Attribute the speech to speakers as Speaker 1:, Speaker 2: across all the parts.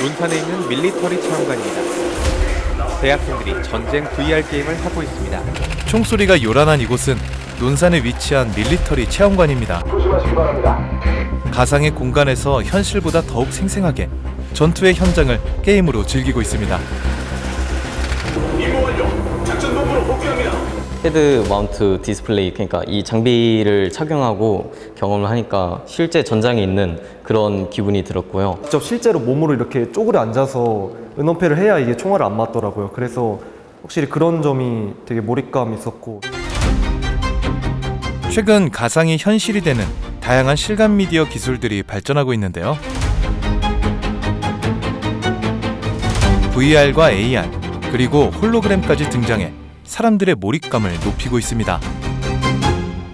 Speaker 1: 논산에 있는 밀리터리 체험관입니다. 대학생들이 전쟁 VR 게임을 하고 있습니다.
Speaker 2: 총소리가 요란한 이곳은 논산에 위치한 밀리터리 체험관입니다.
Speaker 3: 조심하시기 바랍니다.
Speaker 2: 가상의 공간에서 현실보다 더욱 생생하게 전투의 현장을 게임으로 즐기고 있습니다.
Speaker 3: 임무 완료. 작전본부로 복귀합니다.
Speaker 4: 헤드 마운트 디스플레이, 그러니까 이 장비를 착용하고 경험을 하니까 실제 전장에 있는 그런 기분이 들었고요.
Speaker 5: 직접 실제로 몸으로 이렇게 쪼그려 앉아서 은원패를 해야 이게 총알을 안 맞더라고요. 그래서 확실히 그런 점이 되게 몰입감이 있었고.
Speaker 2: 최근 가상이 현실이 되는 다양한 실감 미디어 기술들이 발전하고 있는데요. VR과 AR, 그리고 홀로그램까지 등장해 사람들의 몰입감을 높이고 있습니다.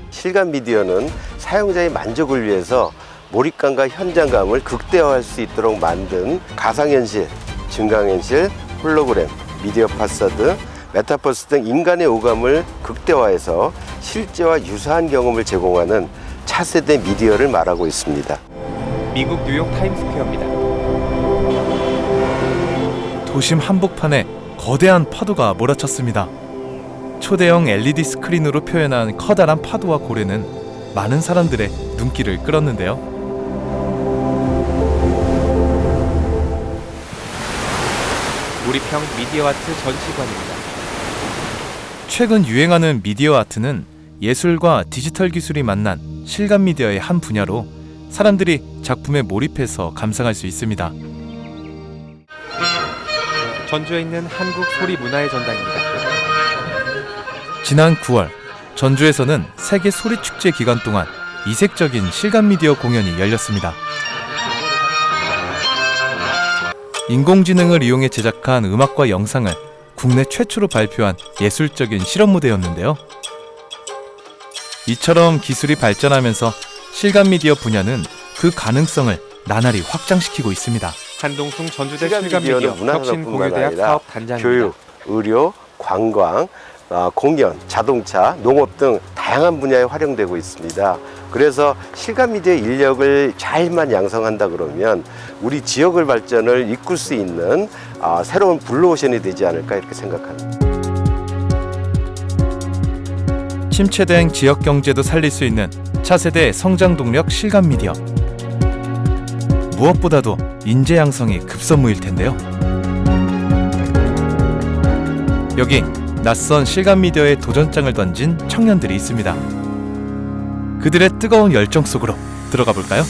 Speaker 6: 실감 미디어는 사용자의 만족을 위해서 몰입감과 현장감을 극대화할 수 있도록 만든 가상현실, 증강현실, 홀로그램, 미디어 파사드, 메타버스 등 인간의 오감을 극대화해서 실제와 유사한 경험을 제공하는 차세대 미디어를 말하고 있습니다.
Speaker 1: 미국 뉴욕 타임스퀘어입니다.
Speaker 2: 도심 한복판에 거대한 파도가 몰아쳤습니다. 초대형 LED 스크린으로 표현한 커다란 파도와 고래는 많은 사람들의 눈길을 끌었는데요.
Speaker 1: 몰입형 미디어 아트 전시관입니다.
Speaker 2: 최근 유행하는 미디어 아트는 예술과 디지털 기술이 만난 실감 미디어의 한 분야로 사람들이 작품에 몰입해서 감상할 수 있습니다.
Speaker 1: 전주에 있는 한국 소리 문화의 전당입니다.
Speaker 2: 지난 9월 전주에서는 세계 소리 축제 기간 동안 이색적인 실감 미디어 공연이 열렸습니다. 인공지능을 이용해 제작한 음악과 영상을 국내 최초로 발표한 예술적인 실험 무대였는데요. 이처럼 기술이 발전하면서 실감 미디어 분야는 그 가능성을 나날이 확장시키고 있습니다.
Speaker 1: 한동숙 전주대
Speaker 6: 실감
Speaker 1: 실감 미디어
Speaker 6: 미디어는 문화산업뿐만
Speaker 1: 혁신공유대학
Speaker 6: 아니라
Speaker 1: 사업 단장입니다.
Speaker 6: 교육, 의료, 관광, 공연, 자동차, 농업 등 다양한 분야에 활용되고 있습니다. 그래서 실감 미디어 인력을 잘만 양성한다 그러면 우리 지역의 발전을 이끌 수 있는 새로운 블루오션이 되지 않을까 이렇게 생각합니다.
Speaker 2: 침체된 지역 경제도 살릴 수 있는 차세대 성장 동력 실감 미디어. 무엇보다도 인재 양성이 급선무일 텐데요. 여기 낯선 실감 미디어에 도전장을 던진 청년들이 있습니다. 그들의 뜨거운 열정 속으로 들어가 볼까요?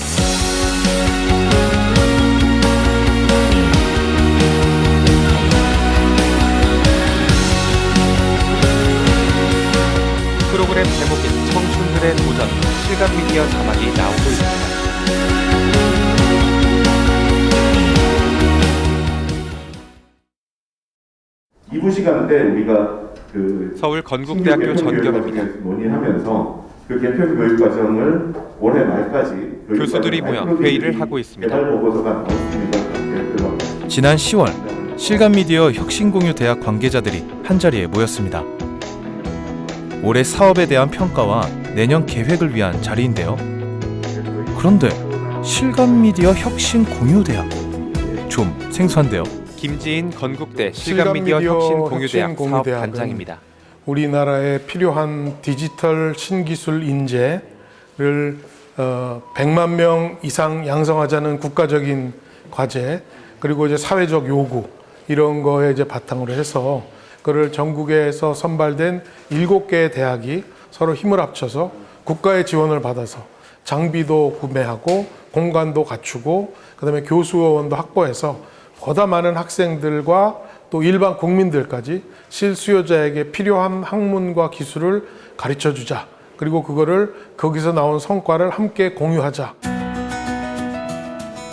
Speaker 1: 프로그램 제목인 청춘들의 도전, 실감 미디어 자막이 나오고 있습니다.
Speaker 7: 이부 시간 때 우리가
Speaker 1: 서울 건국대학교 전경입니다.
Speaker 7: 논의하면서 그 개편 교육 과정을 올해 말까지
Speaker 1: 교수들이 모여 회의를 하고 있습니다.
Speaker 7: 개발 보고서가 나왔습니다.
Speaker 2: 지난 10월 실감 미디어 혁신공유대학 관계자들이 한자리에 모였습니다. 올해 사업에 대한 평가와 내년 계획을 위한 자리인데요. 그런데 실감 미디어 혁신공유대학 좀 생소한데요.
Speaker 1: 김지인 건국대 실감 미디어 혁신공유대학 사업 단장입니다.
Speaker 8: 우리나라에 필요한 디지털 신기술 인재를 100만 명 이상 양성하자는 국가적인 과제, 그리고 이제 사회적 요구, 이런 거에 이제 바탕으로 해서 그를 전국에서 선발된 7개의 대학이 서로 힘을 합쳐서 국가의 지원을 받아서 장비도 구매하고 공간도 갖추고 그다음에 교수원도 확보해서 보다 많은 학생들과 또 일반 국민들까지 실수요자에게 필요한 학문과 기술을 가르쳐주자. 그리고 그거를 거기서 나온 성과를 함께 공유하자.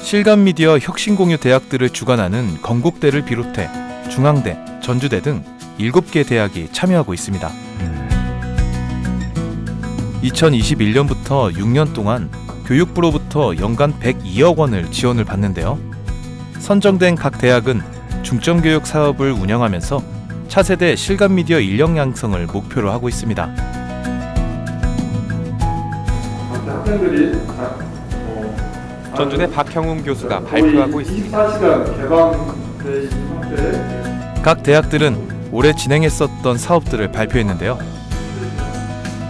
Speaker 2: 실감 미디어 혁신공유 대학들을 주관하는 건국대를 비롯해 중앙대, 전주대 등 7개 대학이 참여하고 있습니다. 2021년부터 6년 동안 교육부로부터 연간 102억 원을 지원을 받는데요. 선정된 각 대학은 중점교육 사업을 운영하면서 차세대 실감 미디어 인력 양성을 목표로 하고 있습니다.
Speaker 7: 학생들이
Speaker 1: 전주대 박형웅 교수가 발표하고 있습니다.
Speaker 7: 24시간 개방돼 있는 상태에
Speaker 2: 각 대학들은 올해 진행했었던 사업들을 발표했는데요.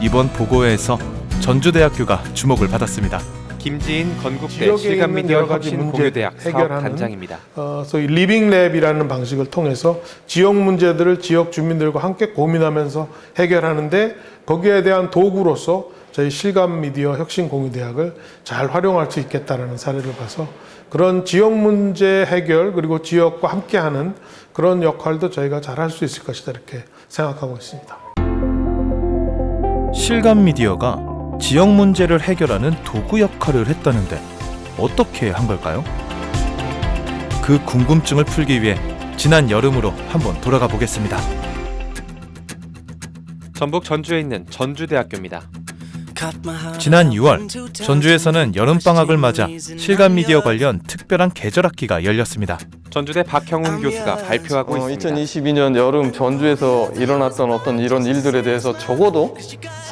Speaker 2: 이번 보고회에서 전주대학교가 주목을 받았습니다.
Speaker 1: 김지인 건국대
Speaker 8: 지역에 있는
Speaker 1: 실감미디어
Speaker 8: 여러 가지
Speaker 1: 혁신
Speaker 8: 문제
Speaker 1: 공유대학
Speaker 8: 해결하는
Speaker 1: 사업단장입니다.
Speaker 8: 소위 리빙랩이라는 방식을 통해서 지역 문제들을 지역 주민들과 함께 고민하면서 해결하는데 거기에 대한 도구로서 저희 실감미디어 혁신공유대학을 잘 활용할 수 있겠다라는 사례를 봐서 그런 지역 문제 해결 그리고 지역과 함께하는 그런 역할도 저희가 잘 할 수 있을 것이다 이렇게 생각하고 있습니다.
Speaker 2: 실감미디어가 지역 문제를 해결하는 도구 역할을 했다는데 어떻게 한 걸까요? 그 궁금증을 풀기 위해 지난 여름으로 한번 돌아가 보겠습니다.
Speaker 1: 전북 전주에 있는 전주대학교입니다.
Speaker 2: 지난 6월 전주에서는 여름방학을 맞아 실감미디어 관련 특별한 계절학기가 열렸습니다.
Speaker 1: 전주대 박형웅 교수가 발표하고 있습니다.
Speaker 9: 2022년 여름 전주에서 일어났던 어떤 이런 일들에 대해서 적어도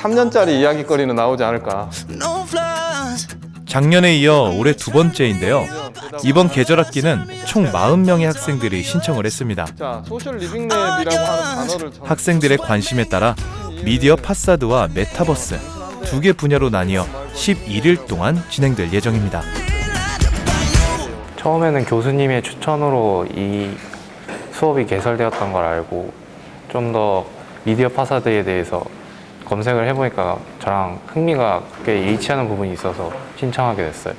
Speaker 9: 3년짜리 이야기거리는 나오지 않을까.
Speaker 2: 작년에 이어 올해 두 번째인데요. 이번 계절학기는 총 40명의 학생들이 신청을 했습니다.
Speaker 9: 자, 소셜 리빙랩이라고 하는 단어를
Speaker 2: 학생들의 관심에 따라 미디어 파사드와 메타버스 두 개 분야로 나뉘어 11일 동안 진행될 예정입니다.
Speaker 10: 처음에는 교수님의 추천으로 이 수업이 개설되었던 걸 알고 좀 더 미디어 파사드에 대해서 검색을 해보니까 저랑 흥미가 꽤 일치하는 부분이 있어서 신청하게 됐어요.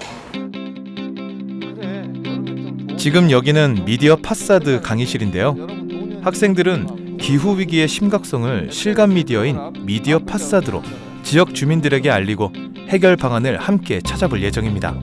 Speaker 2: 지금 여기는 미디어 파사드 강의실인데요. 학생들은 기후위기의 심각성을 실감 미디어인 미디어 파사드로 지역 주민들에게 알리고 해결 방안을 함께 찾아볼 예정입니다.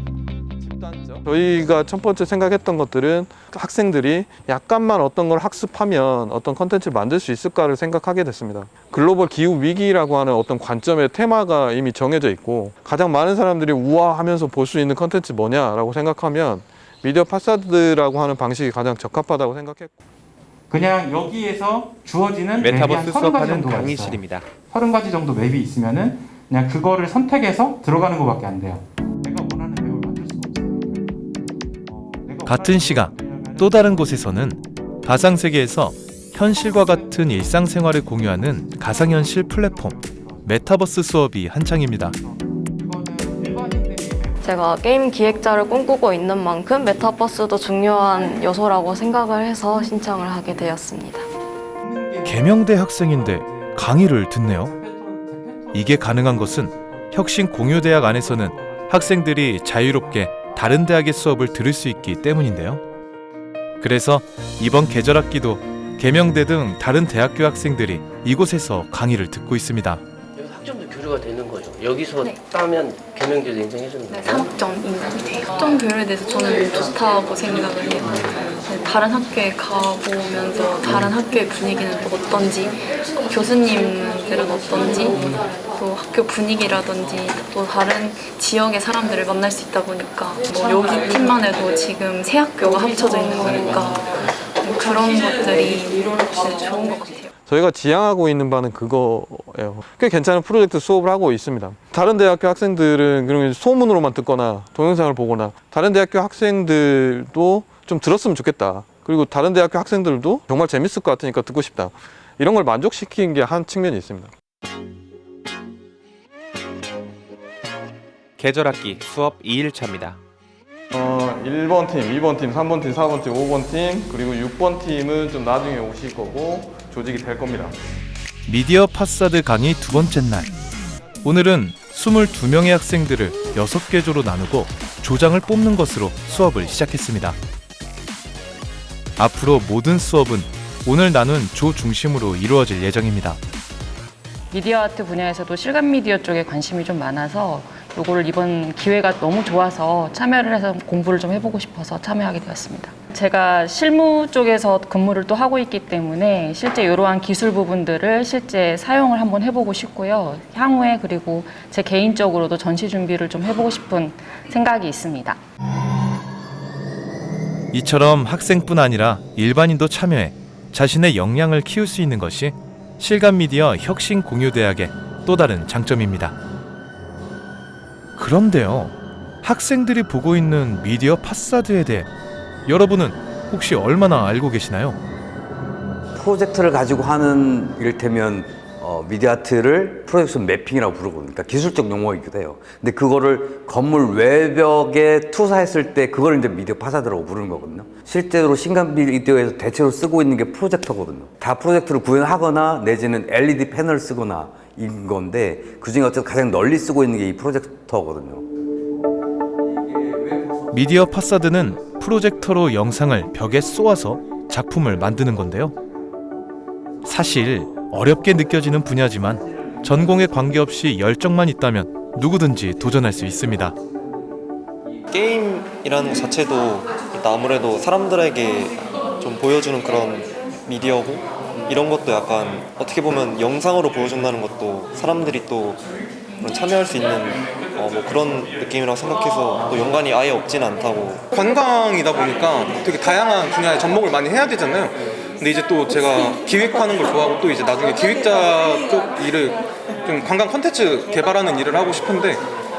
Speaker 9: 저희가 첫 번째 생각했던 것들은 학생들이 약간만 어떤 걸 학습하면 어떤 컨텐츠를 만들 수 있을까를 생각하게 됐습니다. 글로벌 기후 위기라고 하는 어떤 관점의 테마가 이미 정해져 있고 가장 많은 사람들이 우아하면서 볼 수 있는 컨텐츠 뭐냐라고 생각하면 미디어 파사드라고 하는 방식이 가장 적합하다고 생각했고
Speaker 11: 그냥 여기에서 주어지는
Speaker 1: 메타버스 수업하는
Speaker 11: 정도가
Speaker 1: 강의실입니다.
Speaker 11: 30가지 정도 맵이 있으면은 그냥 그거를 선택해서 들어가는 것밖에 안 돼요. 내가 원하는 맵을 만들 수가 없어요.
Speaker 2: 같은 시각 또 다른 곳에서는 가상세계에서 현실과 같은 일상생활을 공유하는 가상현실 플랫폼 메타버스 수업이 한창입니다.
Speaker 12: 제가 게임 기획자를 꿈꾸고 있는 만큼 메타버스도 중요한 요소라고 생각을 해서 신청을 하게 되었습니다.
Speaker 2: 계명대 학생인데 강의를 듣네요. 이게 가능한 것은 혁신공유대학 안에서는 학생들이 자유롭게 다른 대학의 수업을 들을 수 있기 때문인데요. 그래서 이번 계절학기도 계명대 등 다른 대학교 학생들이 이곳에서 강의를 듣고 있습니다.
Speaker 13: 여기서 학점도 교류가 되는 거죠. 여기서 따면 계명대도 인정해주는 거예요?
Speaker 12: 네, 3학점 인정이 돼요. 학점 교류에 대해서 저는 좋다고 생각을 해요. 다른 학교에 가보면서 다른 학교의 분위기는 또 어떤지, 교수님들은 어떤지, 또 학교 분위기라든지 또 다른 지역의 사람들을 만날 수 있다 보니까 뭐 여기 팀만 해도 지금 세 학교가 합쳐져 있는 거니까 그런 것들이 좋은 것 같아요.
Speaker 9: 저희가 지향하고 있는 바는 그거예요. 꽤 괜찮은 프로젝트 수업을 하고 있습니다. 다른 대학교 학생들은 그러면 소문으로만 듣거나 동영상을 보거나 다른 대학교 학생들도 좀 들었으면 좋겠다. 그리고 다른 대학교 학생들도 정말 재밌을 것 같으니까 듣고 싶다. 이런 걸 만족시키는 게 한 측면이 있습니다.
Speaker 1: 계절학기 수업 2일차입니다.
Speaker 9: 1번 팀, 2번 팀, 3번 팀, 4번 팀, 5번 팀, 그리고 6번 팀은 좀 나중에 오실 거고 조직이 될 겁니다.
Speaker 2: 미디어 파사드 강의 두 번째 날. 오늘은 22명의 학생들을 6개 조로 나누고 조장을 뽑는 것으로 수업을 시작했습니다. 앞으로 모든 수업은 오늘 나눈 조 중심으로 이루어질 예정입니다.
Speaker 14: 미디어 아트 분야에서도 실감 미디어 쪽에 관심이 좀 많아서 요거를 이번 기회가 너무 좋아서 참여를 해서 공부를 좀 해보고 싶어서 참여하게 되었습니다. 제가 실무 쪽에서 근무를 또 하고 있기 때문에 실제 이러한 기술 부분들을 실제 사용을 한번 해보고 싶고요. 향후에 그리고 제 개인적으로도 전시 준비를 좀 해보고 싶은 생각이 있습니다.
Speaker 2: 이처럼 학생뿐 아니라 일반인도 참여해 자신의 역량을 키울 수 있는 것이 실감미디어 혁신공유대학의 또 다른 장점입니다. 그런데요, 학생들이 보고 있는 미디어 파사드에 대해 여러분은 혹시 얼마나 알고 계시나요?
Speaker 15: 프로젝터를 가지고 하는 이를테면 미디어 아트를 프로젝션 매핑이라고 부르거든요. 그러니까 기술적 용어이기도 해요. 근데 그거를 건물 외벽에 투사했을 때 그걸 이제 미디어 파사드라고 부르는 거거든요. 실제로 신간 미디어에서 대체로 쓰고 있는 게 프로젝터거든요. 다 프로젝터를 구현하거나 내지는 LED 패널을 쓰거나 인 건데 그중에 어쨌든 가장 널리 쓰고 있는 게 이 프로젝터거든요.
Speaker 2: 미디어 파사드는 프로젝터로 영상을 벽에 쏘아서 작품을 만드는 건데요. 사실 어렵게 느껴지는 분야지만 전공에 관계없이 열정만 있다면 누구든지 도전할 수 있습니다.
Speaker 16: 게임이라는 것 자체도 일단 아무래도 사람들에게 좀 보여주는 그런 미디어고 이런 것도 약간 어떻게 보면 영상으로 보여준다는 것도 사람들이 또 참여할 수 있는 뭐 그런 느낌이라고 생각해서 또 연관이 아예 없지는 않다고.
Speaker 17: 관광이다 보니까 되게 다양한 분야에 접목을 많이 해야 되잖아요. 근데 이제 또 제가 기획하는 걸 좋아하고 또 이제 나중에 기획자 쪽 일을 좀 관광 콘텐츠 개발하는 일을 하고 싶은데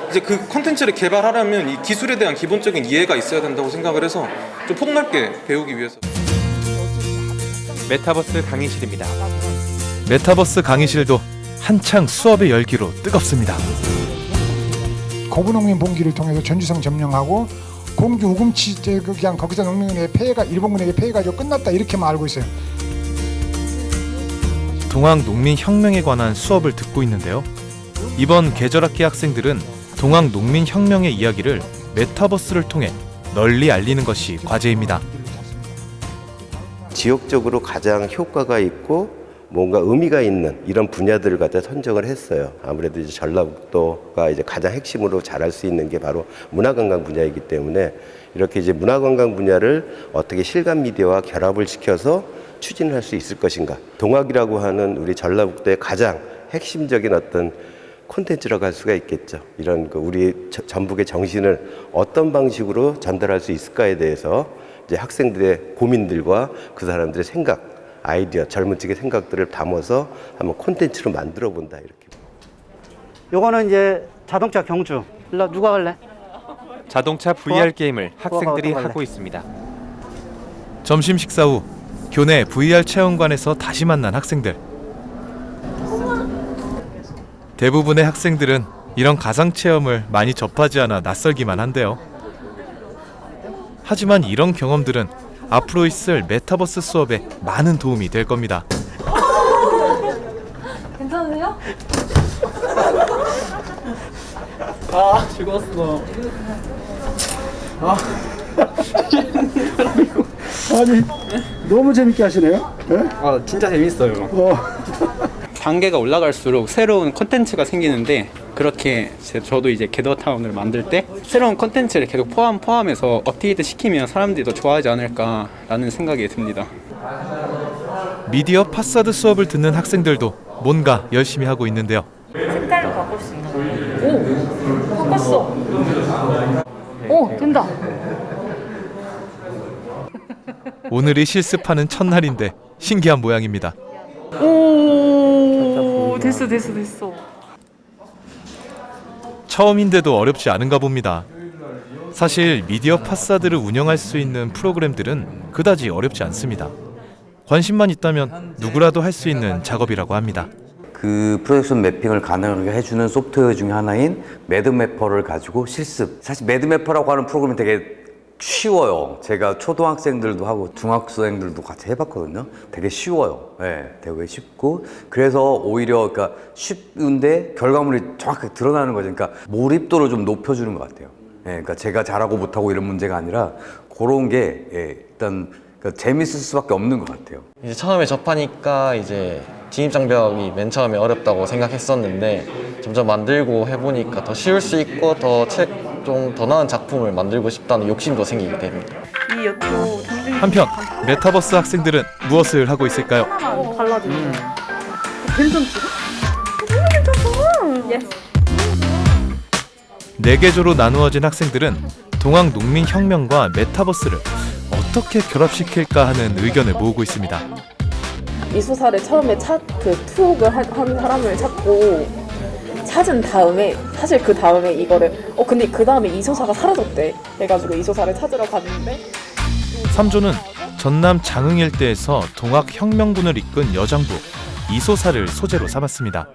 Speaker 17: 이제 그 콘텐츠를 개발하려면 이 기술에 대한 기본적인 이해가 있어야 된다고 생각을 해서 좀 폭넓게 배우기 위해서.
Speaker 1: 메타버스 강의실입니다.
Speaker 2: 메타버스 강의실도 한창 수업의 열기로 뜨겁습니다.
Speaker 18: 고분농민 봉기를 통해서 전주성 점령하고 공주 우금치 그냥 거기서 농민의 폐해가 일본군에게 폐해가지고 끝났다 이렇게만 알고 있어요.
Speaker 2: 동학 농민 혁명에 관한 수업을 듣고 있는데요. 이번 계절학기 학생들은 동학 농민 혁명의 이야기를 메타버스를 통해 널리 알리는 것이 과제입니다.
Speaker 6: 지역적으로 가장 효과가 있고 뭔가 의미가 있는 이런 분야들을 갖다 선정을 했어요. 아무래도 이제 전라북도가 이제 가장 핵심으로 잘할 수 있는 게 바로 문화관광 분야이기 때문에 이렇게 이제 문화관광 분야를 어떻게 실감 미디어와 결합을 시켜서 추진을 할 수 있을 것인가. 동학이라고 하는 우리 전라북도의 가장 핵심적인 어떤 콘텐츠라고 할 수가 있겠죠. 이런 우리 전북의 정신을 어떤 방식으로 전달할 수 있을까에 대해서 이제 학생들의 고민들과 그 사람들의 생각, 아이디어, 젊은 층의 생각들을 담아서 한번 콘텐츠로 만들어 본다 이렇게.
Speaker 19: 요거는 이제 자동차 경주. 일로 누가 갈래?
Speaker 1: 자동차 VR 게임을 학생들이 하고 있습니다.
Speaker 2: 점심 식사 후 교내 VR 체험관에서 다시 만난 학생들. 대부분의 학생들은 이런 가상 체험을 많이 접하지 않아 낯설기만 한데요. 하지만 이런 경험들은 앞으로 있을 메타버스 수업에 많은 도움이 될 겁니다.
Speaker 12: 괜찮으세요?
Speaker 19: 아, 즐거웠어. 아니, 너무 재밌게 하시네요. 네?
Speaker 20: 아, 진짜 재밌어요. 단계가 올라갈수록 새로운 콘텐츠가 생기는데 그렇게 저도 이제 게더타운을 만들 때 새로운 콘텐츠를 계속 포함해서 업데이트 시키면 사람들이 더 좋아하지 않을까라는 생각이 듭니다.
Speaker 2: 미디어 파사드 수업을 듣는 학생들도 뭔가 열심히 하고 있는데요.
Speaker 14: 색깔로 바꿀 수 있나? 오! 바꿨어! 오! 된다!
Speaker 2: 오늘이 실습하는 첫날인데 신기한 모양입니다.
Speaker 14: 오! 됐어.
Speaker 2: 처음인데도 어렵지 않은가 봅니다. 사실 미디어 파사드를 운영할 수 있는 프로그램들은 그다지 어렵지 않습니다. 관심만 있다면 누구라도 할 수 있는 작업이라고 합니다.
Speaker 15: 그 프로젝션 매핑을 가능하게 해주는 소프트웨어 중에 하나인 매드매퍼를 가지고 실습. 사실 매드매퍼라고 하는 프로그램이 되게 쉬워요. 제가 초등학생들도 하고 중학생들도 같이 해봤거든요. 되게 쉬워요. 네, 되게 쉽고 그래서 오히려 그러니까 쉬운데 결과물이 정확하게 드러나는 거죠. 그러니까 몰입도를 좀 높여주는 것 같아요. 네, 그러니까 제가 잘하고 못하고 이런 문제가 아니라 그런 게 일단 그러니까 재밌을 수밖에 없는 것 같아요.
Speaker 4: 이제 처음에 접하니까 이제 진입 장벽이 맨 처음에 어렵다고 생각했었는데 점점 만들고 해보니까 더 쉬울 수 있고 좀 더 나은 작품을 만들고 싶다는 욕심도 생기게 됩니다.
Speaker 2: 한편 메타버스 학생들은 무엇을 하고 있을까요?
Speaker 12: 발라줘. 괜찮지? 너무 괜찮아. 예스.
Speaker 2: 4개조로 나누어진 학생들은 동학 농민 혁명과 메타버스를 어떻게 결합시킬까 하는 의견을 모으고 있습니다.
Speaker 21: 이 소설을 처음에 투옥을 한 사람을 찾고 찾은 다음에 사실 그 다음에 이거를 근데 그 다음에 이소사가 사라졌대 해가지고 이소사를 찾으러 갔는데
Speaker 2: 3조는 전남 장흥 일대에서 동학혁명군을 이끈 여장부 이소사를 소재로 삼았습니다.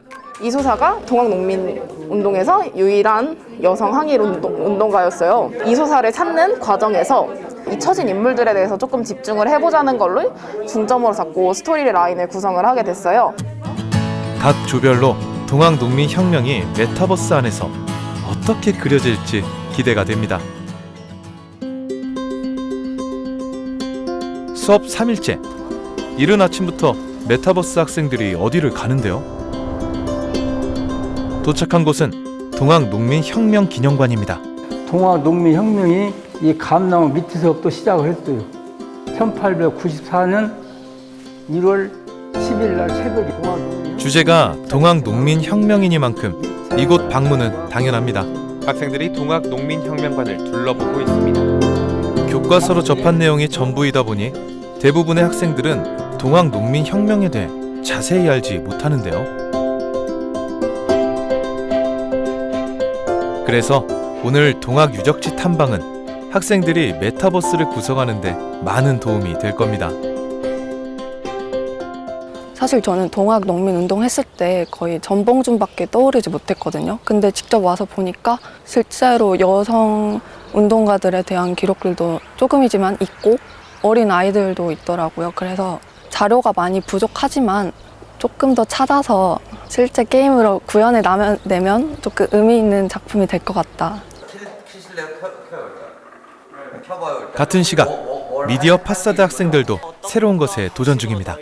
Speaker 21: 이소사가 동학농민운동에서 유일한 여성 항일 운동가였어요. 이소사를 찾는 과정에서 잊혀진 인물들에 대해서 조금 집중을 해보자는 걸로 중점으로 잡고 스토리 라인을 구성을 하게 됐어요.
Speaker 2: 각 조별로 동학농민혁명이 메타버스 안에서 어떻게 그려질지 기대가 됩니다. 수업 3일째, 이른 아침부터 메타버스 학생들이 어디를 가는데요? 도착한 곳은 동학농민혁명기념관입니다.
Speaker 22: 동학농민혁명이 이 감나무 밑에서부터 시작을 했어요. 1894년 1월 10일 날 새벽에 동학농민
Speaker 2: 주제가 동학농민혁명이니만큼 이곳 방문은 당연합니다.
Speaker 1: 학생들이 동학농민혁명관을 둘러보고 있습니다.
Speaker 2: 교과서로 접한 내용이 전부이다 보니 대부분의 학생들은 동학농민혁명에 대해 자세히 알지 못하는데요. 그래서 오늘 동학유적지 탐방은 학생들이 메타버스를 구성하는 데 많은 도움이 될 겁니다.
Speaker 23: 사실 저는 동학농민운동 했을 때 거의 전봉준밖에 떠오르지 못했거든요. 근데 직접 와서 보니까 실제로 여성 운동가들에 대한 기록들도 조금이지만 있고 어린 아이들도 있더라고요. 그래서 자료가 많이 부족하지만 조금 더 찾아서 실제 게임으로 구현해내면 조금 의미 있는 작품이 될 것 같다.
Speaker 2: 같은 시각 미디어 파사드 학생들도 새로운 것에 도전 중입니다.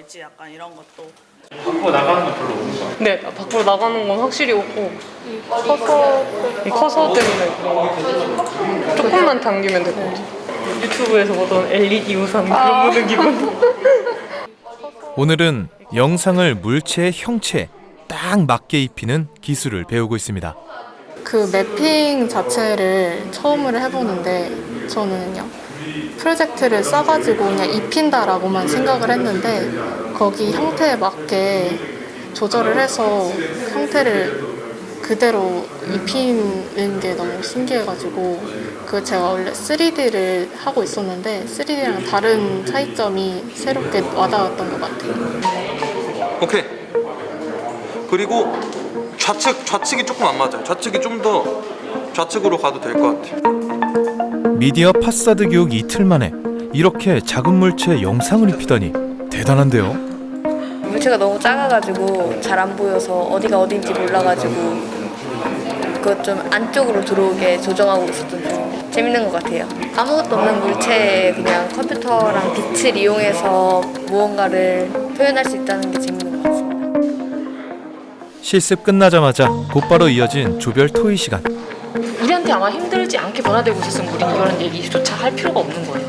Speaker 24: 밖으로 나가는 건 별로 없는 거 같아요?
Speaker 25: 네, 밖으로 나가는 건 확실히 없고 이 커서 때문에 그런 조금만 당기면 될 것 같아요. 유튜브에서 보던 LED 우산 그런 보는 기분.
Speaker 2: 오늘은 영상을 물체의 형체에 딱 맞게 입히는 기술을 배우고 있습니다.
Speaker 26: 그 매핑 자체를 처음으로 해보는데 저는 그냥 프로젝트를 써가지고 그냥 입힌다라고만 생각을 했는데 거기 형태에 맞게 조절을 해서 형태를 그대로 입히는 게 너무 신기해가지고 그 제가 원래 3D를 하고 있었는데 3D랑 다른 차이점이 새롭게 와닿았던 것 같아요.
Speaker 17: 오케이. 그리고 좌측이 조금 안 맞아요. 좌측이 좀 더 좌측으로 가도 될 것 같아요.
Speaker 2: 미디어 파사드 교육 이틀 만에 이렇게 작은 물체에 영상을 입히다니 대단한데요.
Speaker 27: 물체가 너무 작아가지고 잘 안 보여서 어디가 어딘지 몰라가지고 그것 좀 안쪽으로 들어오게 조정하고 있었던 중 재밌는 것 같아요. 아무것도 없는 물체에 그냥 컴퓨터랑 빛을 이용해서 무언가를 표현할 수 있다는 게 재밌는 것 같습니다.
Speaker 2: 실습 끝나자마자 곧바로 이어진 조별 토의 시간.
Speaker 14: 우리한테 아마 힘들지 않게 변화되고 있었으면 우리는 이런 얘기조차 할 필요가 없는 거예요.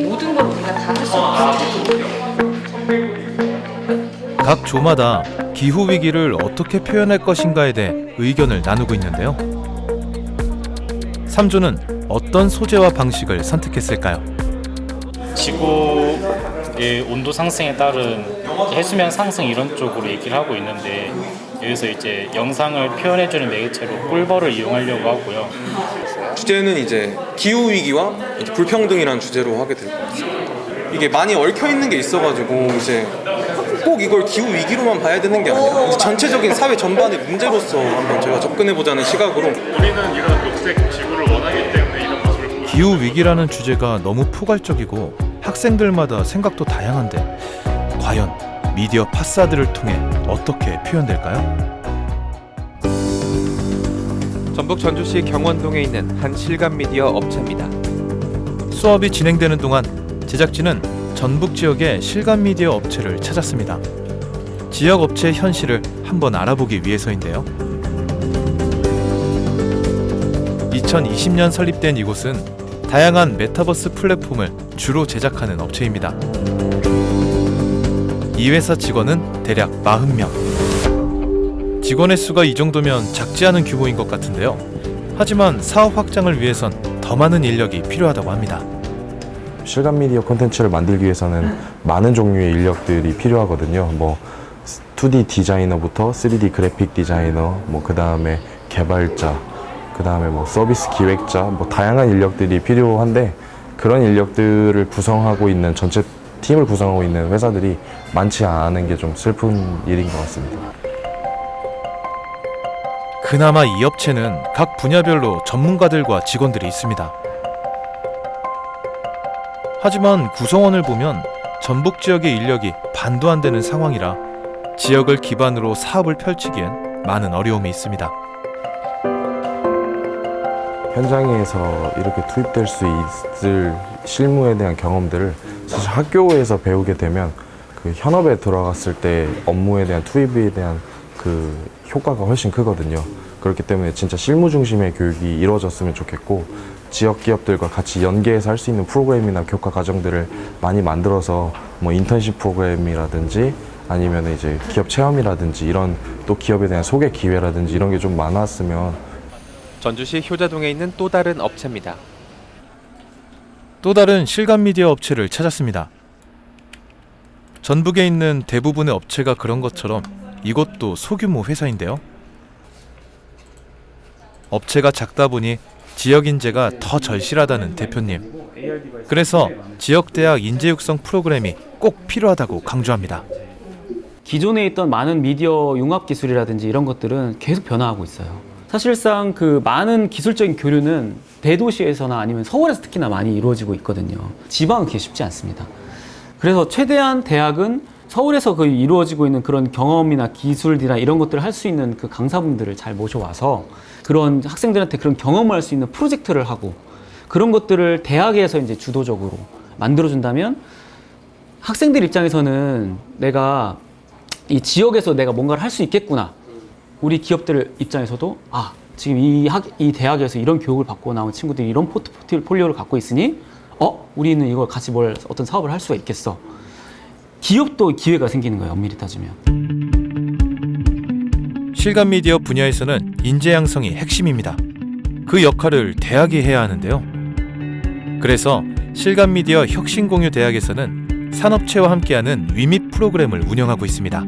Speaker 14: 모든 걸 우리가 다 할 수 없어요.
Speaker 2: 각 조마다 기후 위기를 어떻게 표현할 것인가에 대해 의견을 나누고 있는데요. 3조는 어떤 소재와 방식을 선택했을까요?
Speaker 28: 지구의 온도 상승에 따른 해수면 상승 이런 쪽으로 얘기를 하고 있는데 여기서 이제 영상을 표현해주는 매개체로 꿀벌을 이용하려고 하고요.
Speaker 17: 주제는 이제 기후 위기와 이제 불평등이라는 주제로 하게 될 것 같습니다. 이게 많이 얽혀 있는 게 있어가지고 이제 꼭 이걸 기후 위기로만 봐야 되는 게 아니라 이제 전체적인 사회 전반의 문제로서 한번 제가 접근해보자는 시각으로
Speaker 24: 우리는 이런 녹색 지구를 원하기 때문에 이런 모습을 보고
Speaker 2: 기후 위기라는 주제가 너무 포괄적이고 학생들마다 생각도 다양한데 과연 미디어 파사드를 통해 어떻게 표현될까요?
Speaker 1: 전북 전주시 경원동에 있는 한 실감 미디어 업체입니다.
Speaker 2: 수업이 진행되는 동안 제작진은 전북 지역의 실감 미디어 업체를 찾았습니다. 지역 업체의 현실을 한번 알아보기 위해서인데요. 2020년 설립된 이곳은 다양한 메타버스 플랫폼을 주로 제작하는 업체입니다. 이 회사 직원은 대략 40명. 직원의 수가 이 정도면 작지 않은 규모인 것 같은데요. 하지만 사업 확장을 위해선 더 많은 인력이 필요하다고 합니다.
Speaker 29: 실감 미디어 콘텐츠를 만들기 위해서는 많은 종류의 인력들이 필요하거든요.
Speaker 3: 2D 디자이너부터 3D 그래픽 디자이너, 뭐 그 다음에 개발자, 그 다음에 뭐 서비스 기획자, 뭐 다양한 인력들이 필요한데 그런 인력들을 구성하고 있는 전체 팀을 구성하고 있는 회사들이 많지 않은 게 좀 슬픈 일인 것 같습니다.
Speaker 2: 그나마 이 업체는 각 분야별로 전문가들과 직원들이 있습니다. 하지만 구성원을 보면 전북 지역의 인력이 반도 안 되는 상황이라 지역을 기반으로 사업을 펼치기엔 많은 어려움이 있습니다.
Speaker 3: 현장에서 이렇게 투입될 수 있을 실무에 대한 경험들을 사실 학교에서 배우게 되면 그 현업에 들어갔을 때 업무에 대한 투입에 대한 그 효과가 훨씬 크거든요. 그렇기 때문에 진짜 실무 중심의 교육이 이루어졌으면 좋겠고 지역 기업들과 같이 연계해서 할 수 있는 프로그램이나 교과 과정들을 많이 만들어서 뭐 인턴십 프로그램이라든지 아니면 이제 기업 체험이라든지 이런 또 기업에 대한 소개 기회라든지 이런 게 좀 많았으면.
Speaker 1: 전주시 효자동에 있는 또 다른 업체입니다.
Speaker 2: 또 다른 실감 미디어 업체를 찾았습니다. 전북에 있는 대부분의 업체가 그런 것처럼 이곳도 소규모 회사인데요. 업체가 작다 보니 지역 인재가 더 절실하다는 대표님. 그래서 지역 대학 인재 육성 프로그램이 꼭 필요하다고 강조합니다.
Speaker 5: 기존에 있던 많은 미디어 융합 기술이라든지 이런 것들은 계속 변화하고 있어요. 사실상 그 많은 기술적인 교류는 대도시에서나 아니면 서울에서 특히나 많이 이루어지고 있거든요. 지방은 그게 쉽지 않습니다. 그래서 최대한 대학은 서울에서 그 이루어지고 있는 그런 경험이나 기술이나 이런 것들을 할 수 있는 그 강사분들을 잘 모셔와서 그런 학생들한테 그런 경험을 할 수 있는 프로젝트를 하고 그런 것들을 대학에서 이제 주도적으로 만들어준다면 학생들 입장에서는 내가 이 지역에서 내가 뭔가를 할 수 있겠구나. 우리 기업들 입장에서도 아 지금 이 대학에서 이런 교육을 받고 나온 친구들이 이런 포트폴리오를 갖고 있으니 우리는 이걸 같이 어떤 사업을 할 수가 있겠어. 기업도 기회가 생기는 거예요. 엄밀히 따지면.
Speaker 2: 실감 미디어 분야에서는 인재 양성이 핵심입니다. 그 역할을 대학이 해야 하는데요. 그래서 실감 미디어 혁신공유 대학에서는 산업체와 함께하는 위밋 프로그램을 운영하고 있습니다.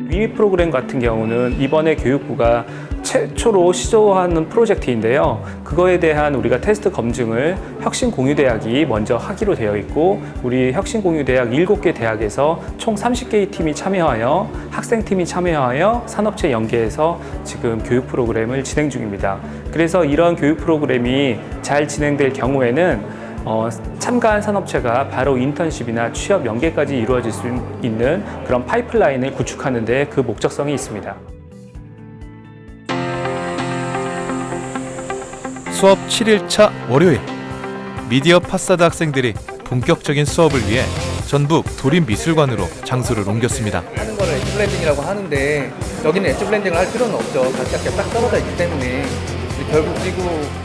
Speaker 7: 위밋 프로그램 같은 경우는 이번에 교육부가 최초로 시도하는 프로젝트인데요. 그거에 대한 우리가 테스트 검증을 혁신공유대학이 먼저 하기로 되어 있고 우리 혁신공유대학 7개 대학에서 총 30개의 팀이 참여하여 학생팀이 참여하여 산업체 연계해서 지금 교육 프로그램을 진행 중입니다. 그래서 이런 교육 프로그램이 잘 진행될 경우에는 참가한 산업체가 바로 인턴십이나 취업 연계까지 이루어질 수 있는 그런 파이프라인을 구축하는 데 그 목적성이 있습니다.
Speaker 2: 수업 7일차 월요일, 미디어 파사드 학생들이 본격적인 수업을 위해 전북 도림미술관으로 장소를 옮겼습니다.
Speaker 8: 하는 거를 엣지 블렌딩이라고 하는데 여기는 엣지 블렌딩을 할 필요는 없죠. 각각 딱 떨어져 있기 때문에 결국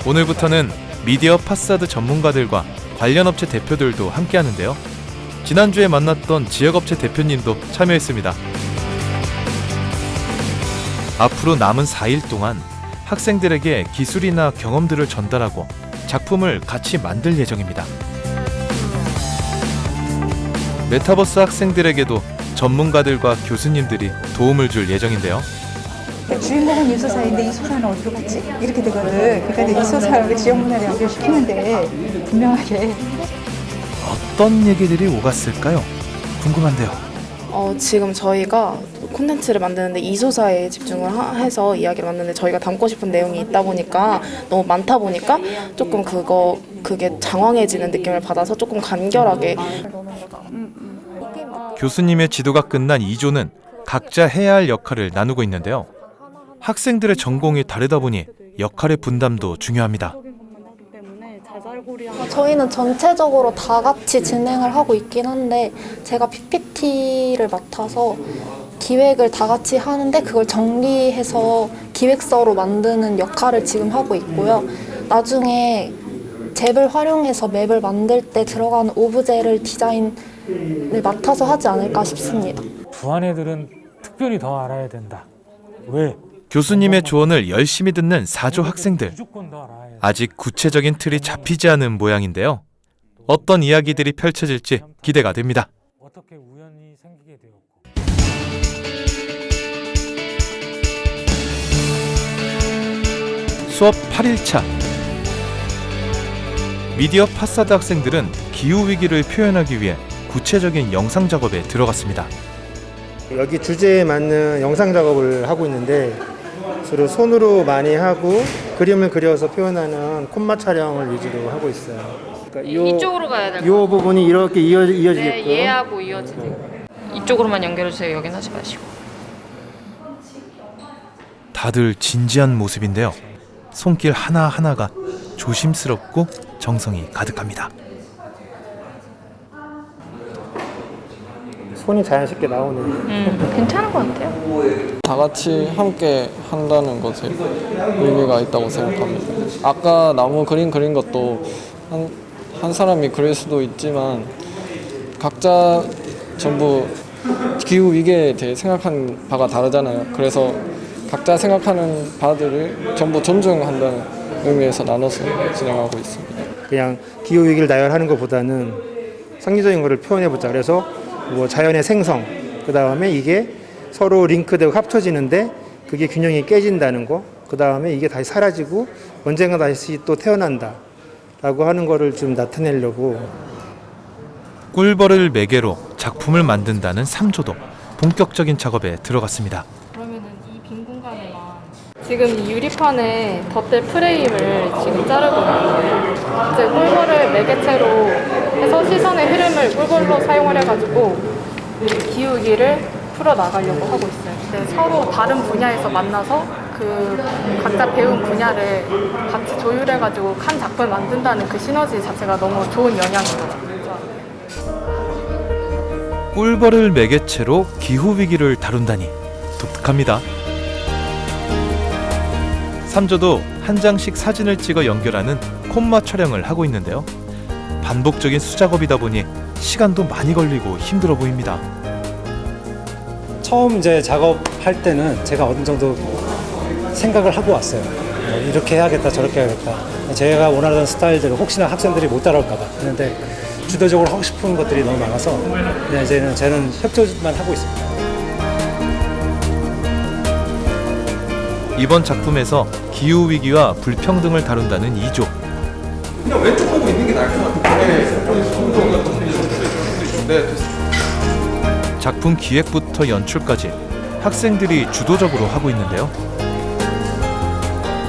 Speaker 2: 오늘부터는 미디어 파사드 전문가들과 관련 업체 대표들도 함께 하는데요. 지난주에 만났던 지역업체 대표님도 참여했습니다. 앞으로 남은 4일 동안 학생들에게 기술이나 경험들을 전달하고 작품을 같이 만들 예정입니다. 메타버스 학생들에게도 전문가들과 교수님들이 도움을 줄 예정인데요.
Speaker 9: 주인공은 이소사인데 이소사는 어디로 갔지? 이렇게 되거든. 그러니까 이소사를 지역 문화를 연결시키는데 분명하게
Speaker 2: 어떤 얘기들이 오갔을까요? 궁금한데요.
Speaker 21: 지금 저희가 콘텐츠를 만드는데 이소사에 집중을 해서 이야기를 만드는데 저희가 담고 싶은 내용이 있다 보니까 너무 많다 보니까 조금 그게 장황해지는 느낌을 받아서 조금 간결하게.
Speaker 2: 교수님의 지도가 끝난 2조는 각자 해야 할 역할을 나누고 있는데요. 학생들의 전공이 다르다 보니 역할의 분담도 중요합니다.
Speaker 23: 저희는 전체적으로 다 같이 진행을 하고 있긴 한데 제가 PPT를 맡아서 기획을 다 같이 하는데 그걸 정리해서 기획서로 만드는 역할을 지금 하고 있고요. 나중에 잽을 활용해서 맵을 만들 때 들어가는 오브제를 디자인을 맡아서 하지 않을까 싶습니다.
Speaker 10: 부안 애들은 특별히 더 알아야 된다. 왜?
Speaker 2: 교수님의 조언을 열심히 듣는 4조 학생들. 아직 구체적인 틀이 잡히지 않은 모양인데요. 어떤 이야기들이 펼쳐질지 기대가 됩니다.
Speaker 10: 어떻게 우연히 생기게 되었고
Speaker 2: 수업 8일차. 미디어 파사드 학생들은 기후위기를 표현하기 위해 구체적인 영상 작업에 들어갔습니다.
Speaker 6: 여기 주제에 맞는 영상 작업을 하고 있는데 주로 손으로 많이 하고 그림을 그려서 표현하는 콤마 촬영을 위주로 하고 있어요. 그러니까
Speaker 14: 이쪽으로 가야 될
Speaker 6: 이 부분이 이렇게 이어지게끔.
Speaker 14: 네, 얘하고 이어지게. 이쪽으로만 연결해주세요. 여긴 하지 마시고.
Speaker 2: 다들 진지한 모습인데요. 손길 하나하나가 조심스럽고 정성이 가득합니다.
Speaker 6: 손이 자연스럽게 나오네요.
Speaker 14: 괜찮은 것 같아요.
Speaker 4: 다 같이 함께 한다는 것에 의미가 있다고 생각합니다. 아까 나무 그림 그린 것도 한 사람이 그릴 수도 있지만 각자 전부 기후 위기에 대해 생각하는 바가 다르잖아요. 그래서 각자 생각하는 바들을 전부 존중한다는 의미에서 나눠서 진행하고 있습니다.
Speaker 6: 그냥 기후 위기를 나열하는 것보다는 상징적인 것을 표현해 보자. 그래서 뭐 자연의 생성, 그 다음에 이게 서로 링크되고 합쳐지는데 그게 균형이 깨진다는 거, 그 다음에 이게 다시 사라지고 언젠가 다시 또 태어난다 라고 하는 거를 좀 나타내려고.
Speaker 2: 꿀벌을 매개로 작품을 만든다는 3조도 본격적인 작업에 들어갔습니다.
Speaker 26: 그러면은 이 빈 공간에만 지금 이 유리판에 덧댈 프레임을 지금 자르고 있는 거예요. 이제 꿀벌을 매개체로 해서 시선의 흐름을 꿀벌로 사용을 해가지고 기후위기를 풀어나가려고 하고 있어요. 네, 서로 다른 분야에서 만나서 그 각자 배운 분야를 같이 조율해가지고 한 작품을 만든다는 그 시너지 자체가 너무 좋은 영향인 것 같아요.
Speaker 2: 꿀벌을 매개체로 기후위기를 다룬다니 독특합니다. 3조도 한 장씩 사진을 찍어 연결하는 콤마 촬영을 하고 있는데요. 반복적인 수작업이다 보니 시간도 많이 걸리고 힘들어 보입니다.
Speaker 11: 처음 이제 작업할 때는 제가 어느 정도 생각을 하고 왔어요. 이렇게 해야겠다, 저렇게 해야겠다. 제가 원하던 스타일대로 혹시나 학생들이 못 따라올까 봐. 그런데 주도적으로 하고 싶은 것들이 너무 많아서 그냥 이제는 저는 협조만 하고 있습니다.
Speaker 2: 이번 작품에서 기후위기와 불평등을 다룬다는 2조.
Speaker 17: 그냥 왼쪽 보고 있는 게 나을 것 같아요. 네, 됐습니다.
Speaker 2: 작품 기획부터 연출까지 학생들이 주도적으로 하고 있는데요.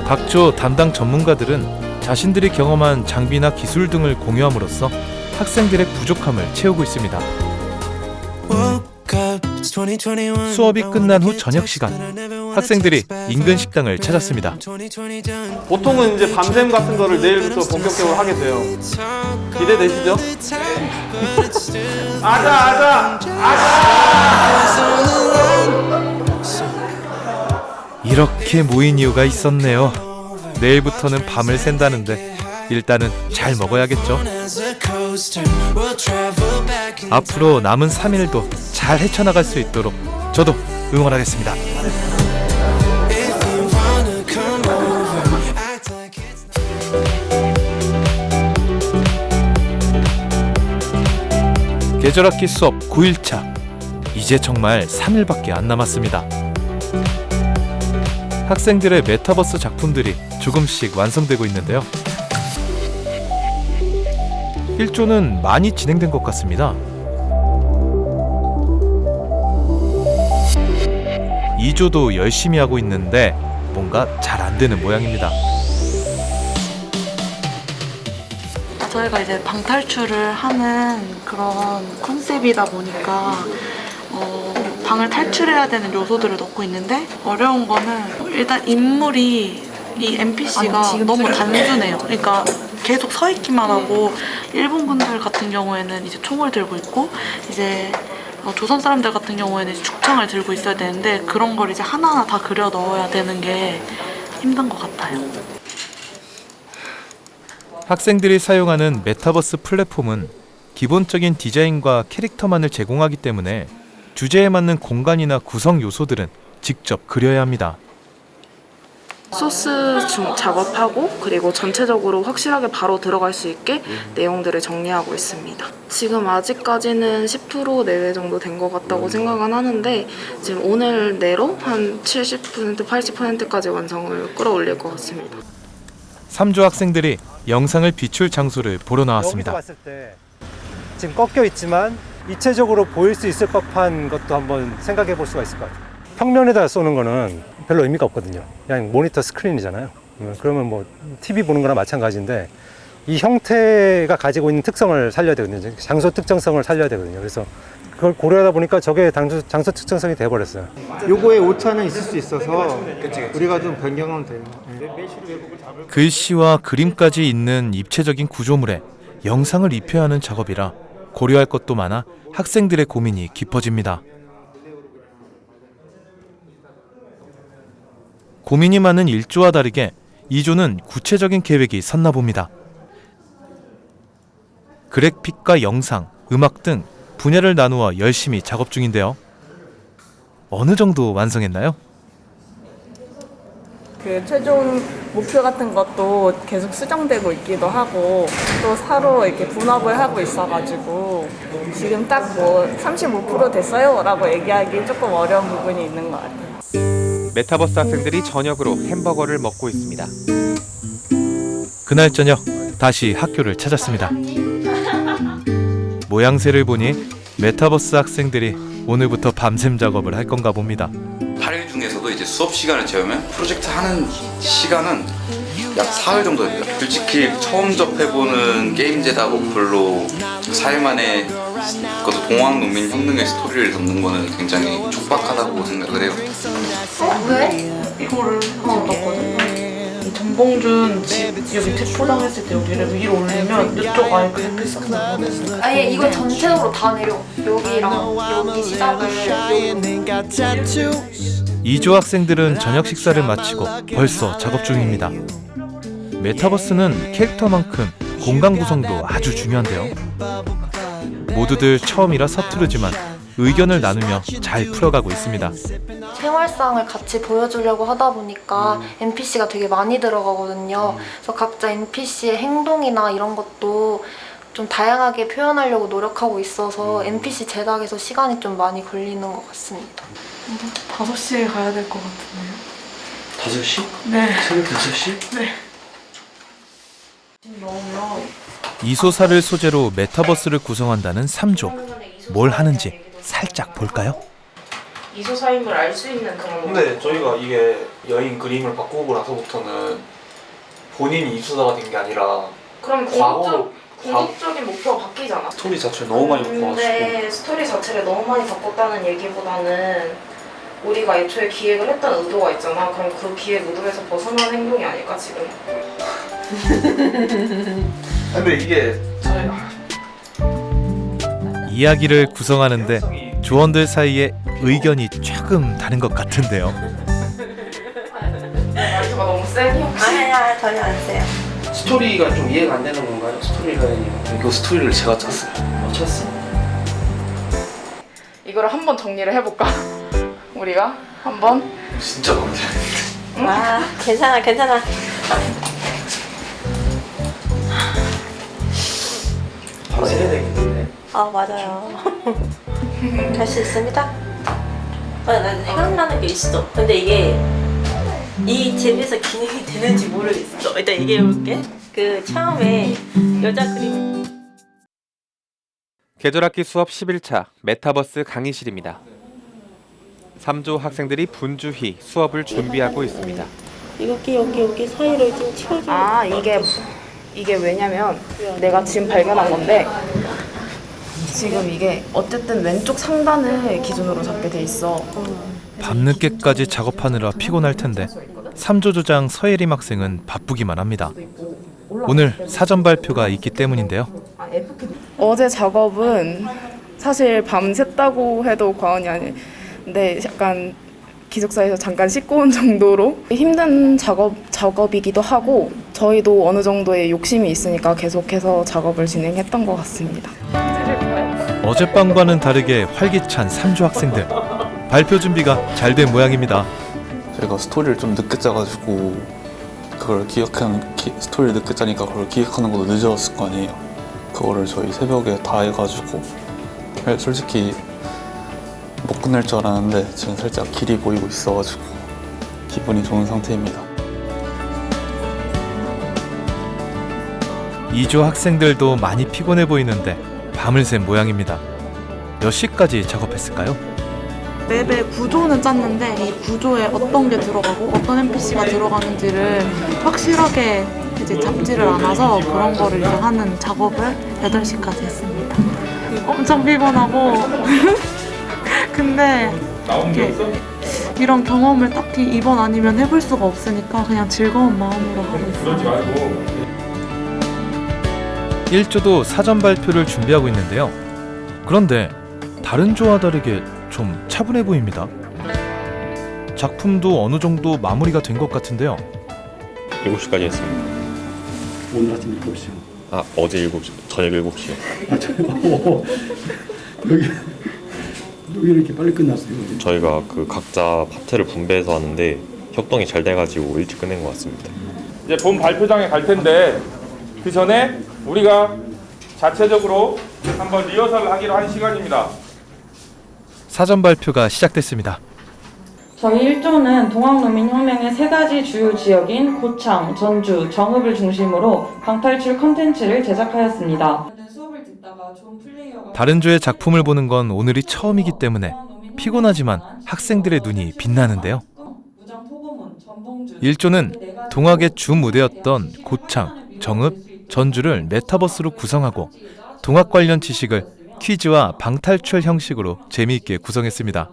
Speaker 2: 각조 담당 전문가들은 자신들이 경험한 장비나 기술 등을 공유함으로써 학생들의 부족함을 채우고 있습니다. 수업이 끝난 후 저녁 시간, 학생들이 인근 식당을 찾았습니다.
Speaker 13: 보통은 이제 밤샘 같은 거를 내일부터 본격적으로 하게 돼요. 기대되시죠? 아자!
Speaker 2: 이렇게 모인 이유가 있었네요. 내일부터는 밤을 샌다는데 일단은 잘 먹어야겠죠. 앞으로 남은 3일도 잘 헤쳐나갈 수 있도록 저도 응원하겠습니다. 계절학기 수업 9일차. 이제 정말 3일밖에 안 남았습니다. 학생들의 메타버스 작품들이 조금씩 완성되고 있는데요. 1조는 많이 진행된 것 같습니다. 2조도 열심히 하고 있는데 뭔가 잘 안 되는 모양입니다.
Speaker 15: 저희가 이제 방탈출을 하는 그런 컨셉이다 보니까 방을 탈출해야 되는 요소들을 넣고 있는데 어려운 거는 일단 인물이 이 NPC가 너무 단순해요. 그러니까 계속 서 있기만 하고 일본 분들 같은 경우에는 이제 총을 들고 있고 이제 조선 사람들 같은 경우에는 죽창을 들고 있어야 되는데 그런 걸 이제 하나하나 다 그려 넣어야 되는 게 힘든 것 같아요.
Speaker 2: 학생들이 사용하는 메타버스 플랫폼은 기본적인 디자인과 캐릭터만을 제공하기 때문에 주제에 맞는 공간이나 구성 요소들은 직접 그려야 합니다.
Speaker 16: 소스 작업하고 그리고 전체적으로 확실하게 바로 들어갈 수 있게 내용들을 정리하고 있습니다.
Speaker 15: 지금 아직까지는 10% 내외 정도 된 것 같다고 생각은 하는데 지금 오늘 내로 한 70%, 80%까지 완성을 끌어올릴 것 같습니다.
Speaker 2: 3조 학생들이 영상을 비출 장소를 보러 나왔습니다.
Speaker 11: 봤을 때 지금 꺾여 있지만 입체적으로 보일 수 있을 법한 것도 한번 생각해 볼 수가 있을 것 같아요. 평면에다 쏘는 거는 별로 의미가 없거든요. 그냥 모니터 스크린이잖아요. 그러면 뭐 TV 보는 거랑 마찬가지인데 이 형태가 가지고 있는 특성을 살려야 되거든요. 장소 특정성을 살려야 되거든요. 그래서 그걸 고려하다 보니까 저게 장소 특정성이 돼버렸어요.
Speaker 6: 요거에 오차는 있을 수 있어서 우리가 좀 변경하면 돼요.
Speaker 2: 글씨와 그림까지 있는 입체적인 구조물에 영상을 입혀야 하는 작업이라 고려할 것도 많아 학생들의 고민이 깊어집니다. 고민이 많은 1조와 다르게 2조는 구체적인 계획이 섰나 봅니다. 그래픽과 영상, 음악 등 분야를 나누어 열심히 작업 중인데요. 어느 정도 완성했나요?
Speaker 12: 그 최종 목표 같은 것도 계속 수정되고 있기도 하고 또 서로 이렇게 분업을 하고 있어가지고 지금 딱 뭐 35% 됐어요 라고 얘기하기 조금 어려운 부분이 있는 것 같아요.
Speaker 1: 메타버스 학생들이 저녁으로 햄버거를 먹고 있습니다.
Speaker 2: 그날 저녁 다시 학교를 찾았습니다. 모양새를 보니 메타버스 학생들이 오늘부터 밤샘 작업을 할 건가 봅니다.
Speaker 16: 8일 중에서도 이제 수업 시간을 재우면 프로젝트 하는 시간은 약 4일 정도 됩니다. 솔직히 처음 접해보는 게임제다 어플로 4일 만에 그것도 동학농민혁명의 스토리를 담는 거는 굉장히 촉박하다고 생각을 해요.
Speaker 15: 왜? 이거를 하나 넣었거든. 전봉준 집 여기 포장했을 때 여기를 위로 올리면 이쪽 아예 그래픽 싹 나거든.
Speaker 18: 아예 이거 전체적으로 다 내려. 여기랑 여기 시작을
Speaker 2: 2조 학생들은 저녁 식사를 마치고 벌써 작업 중입니다. 메타버스는 캐릭터만큼 공간 구성도 아주 중요한데요. 모두들 처음이라 서투르지만 의견을 나누며 잘 풀어가고 있습니다.
Speaker 18: 생활상을 같이 보여주려고 하다 보니까 NPC가 되게 많이 들어가거든요. 그래서 각자 NPC의 행동이나 이런 것도 좀 다양하게 표현하려고 노력하고 있어서 NPC 제작에서 시간이 좀 많이 걸리는 것 같습니다.
Speaker 15: 5시에 가야 될 것 같은데요.
Speaker 16: 5시?
Speaker 15: 네.
Speaker 16: 새벽 5시?
Speaker 15: 네.
Speaker 2: 이소사를 소재로 메타버스를 구성한다는 3조. 뭘 하는지 살짝 볼까요?
Speaker 15: 이소사임을 알 수 있는 그런.
Speaker 17: 근데 저희가 이게 여인 그림을 바꾸고 나서부터는 본인이 이수사가 된 게 아니라
Speaker 15: 그럼 궁극적인 목표가 바뀌잖아.
Speaker 16: 스토리 자체를 너무 많이 바꿔가지고.
Speaker 15: 근데 스토리 자체를 너무 많이 바꿨다는 얘기보다는 우리가 애초에 기획을 했던 의도가 있잖아. 그럼 그 기획 의도에서 벗어난 행동이 아닐까 지금.
Speaker 17: 근데 이게
Speaker 2: 이야기를 구성하는데 조원들 사이에 의견이 조금 다른 것 같은데요.
Speaker 15: 말투가 너무 세니 혹시?
Speaker 18: 아니야 전혀 안 세요.
Speaker 16: 스토리가 좀 이해가 안 되는 건가요? 스토리라인이. 이거 스토리를 제가 짰어요. 짰어?
Speaker 15: 이거를 한번 정리를 해볼까? 우리가 한번.
Speaker 16: 진짜 마음에 들었는데.
Speaker 18: 아 괜찮아.
Speaker 16: 바로 해야 되겠는데.
Speaker 18: 아 맞아요. 할 수 있습니다. 난 생각나는 게 있어. 근데 이게 이 집에서 기능이 되는지 모르겠어. 일단 얘기해볼게. 그 처음에 여자 그림.
Speaker 1: 계절학기 수업 11차 메타버스 강의실입니다. 3조 학생들이 분주히 수업을 준비하고 있습니다.
Speaker 18: 여기 사이를 좀 치워줘.
Speaker 21: 아 이게 왜냐면 내가 지금 발견한 건데 지금 이게 어쨌든 왼쪽 상단을 기준으로 잡게 돼 있어.
Speaker 2: 밤늦게까지 작업하느라 피곤할 텐데 3조 조장 서예림 학생은 바쁘기만 합니다. 오늘 사전 발표가 있기 때문인데요.
Speaker 21: 어제 작업은 사실 밤샜다고 해도 과언이 아닌데 약간 기숙사에서 잠깐 씻고 온 정도로 힘든 작업이기도 하고 저희도 어느 정도의 욕심이 있으니까 계속해서 작업을 진행했던 것 같습니다.
Speaker 2: 어젯밤과는 다르게 활기찬 3조 학생들. 발표 준비가 잘 된 모양입니다.
Speaker 16: 저희가 스토리를 좀 늦게 짜가지고 그걸 스토리를 늦게 짜니까 그걸 기획하는 것도 늦어졌을 거 아니에요.
Speaker 3: 그거를 저희 새벽에 다 해가지고 솔직히 못 끝낼 줄 알았는데 지금 살짝 길이 보이고 있어가지고 기분이 좋은 상태입니다.
Speaker 2: 2조 학생들도 많이 피곤해 보이는데 밤을 샌 모양입니다. 몇 시까지 작업했을까요?
Speaker 15: 맵의 구조는 짰는데 이 구조에 어떤 게 들어가고 어떤 NPC가 들어가는지를 확실하게 이제 잡지를 않아서 그런 거를 이제 하는 작업을 8시까지 했습니다. 엄청 피곤하고 근데 이런 경험을 딱히 이번 아니면 해볼 수가 없으니까 그냥 즐거운 마음으로 하고 있어요.
Speaker 2: 1조도 사전 발표를 준비하고 있는데요. 그런데 다른 조와 다르게 좀 차분해 보입니다. 작품도 어느 정도 마무리가 된 것 같은데요.
Speaker 19: 7시까지 했습니다.
Speaker 20: 오늘 아침 7시요?
Speaker 19: 아, 어제 7시, 저녁 7시요.
Speaker 20: 아, 여기 이렇게 빨리 끝났어요?
Speaker 19: 저희가 그 각자 파트를 분배해서 하는데 협동이 잘 돼가지고 일찍 끝낸 것 같습니다.
Speaker 13: 이제 본 발표장에 갈 텐데 그 전에 우리가 자체적으로 한번 리허설을 하기로 한 시간입니다.
Speaker 2: 사전 발표가 시작됐습니다.
Speaker 22: 저희 1조는 동학농민혁명의 3가지 주요 지역인 고창, 전주, 정읍을 중심으로 방탈출 컨텐츠를 제작하였습니다.
Speaker 2: 다른 조의 작품을 보는 건 오늘이 처음이기 때문에 피곤하지만 학생들의 눈이 빛나는데요. 1조는 동학의 주 무대였던 고창, 정읍, 전주를 메타버스로 구성하고 동학 관련 지식을 퀴즈와 방탈출 형식으로 재미있게 구성했습니다.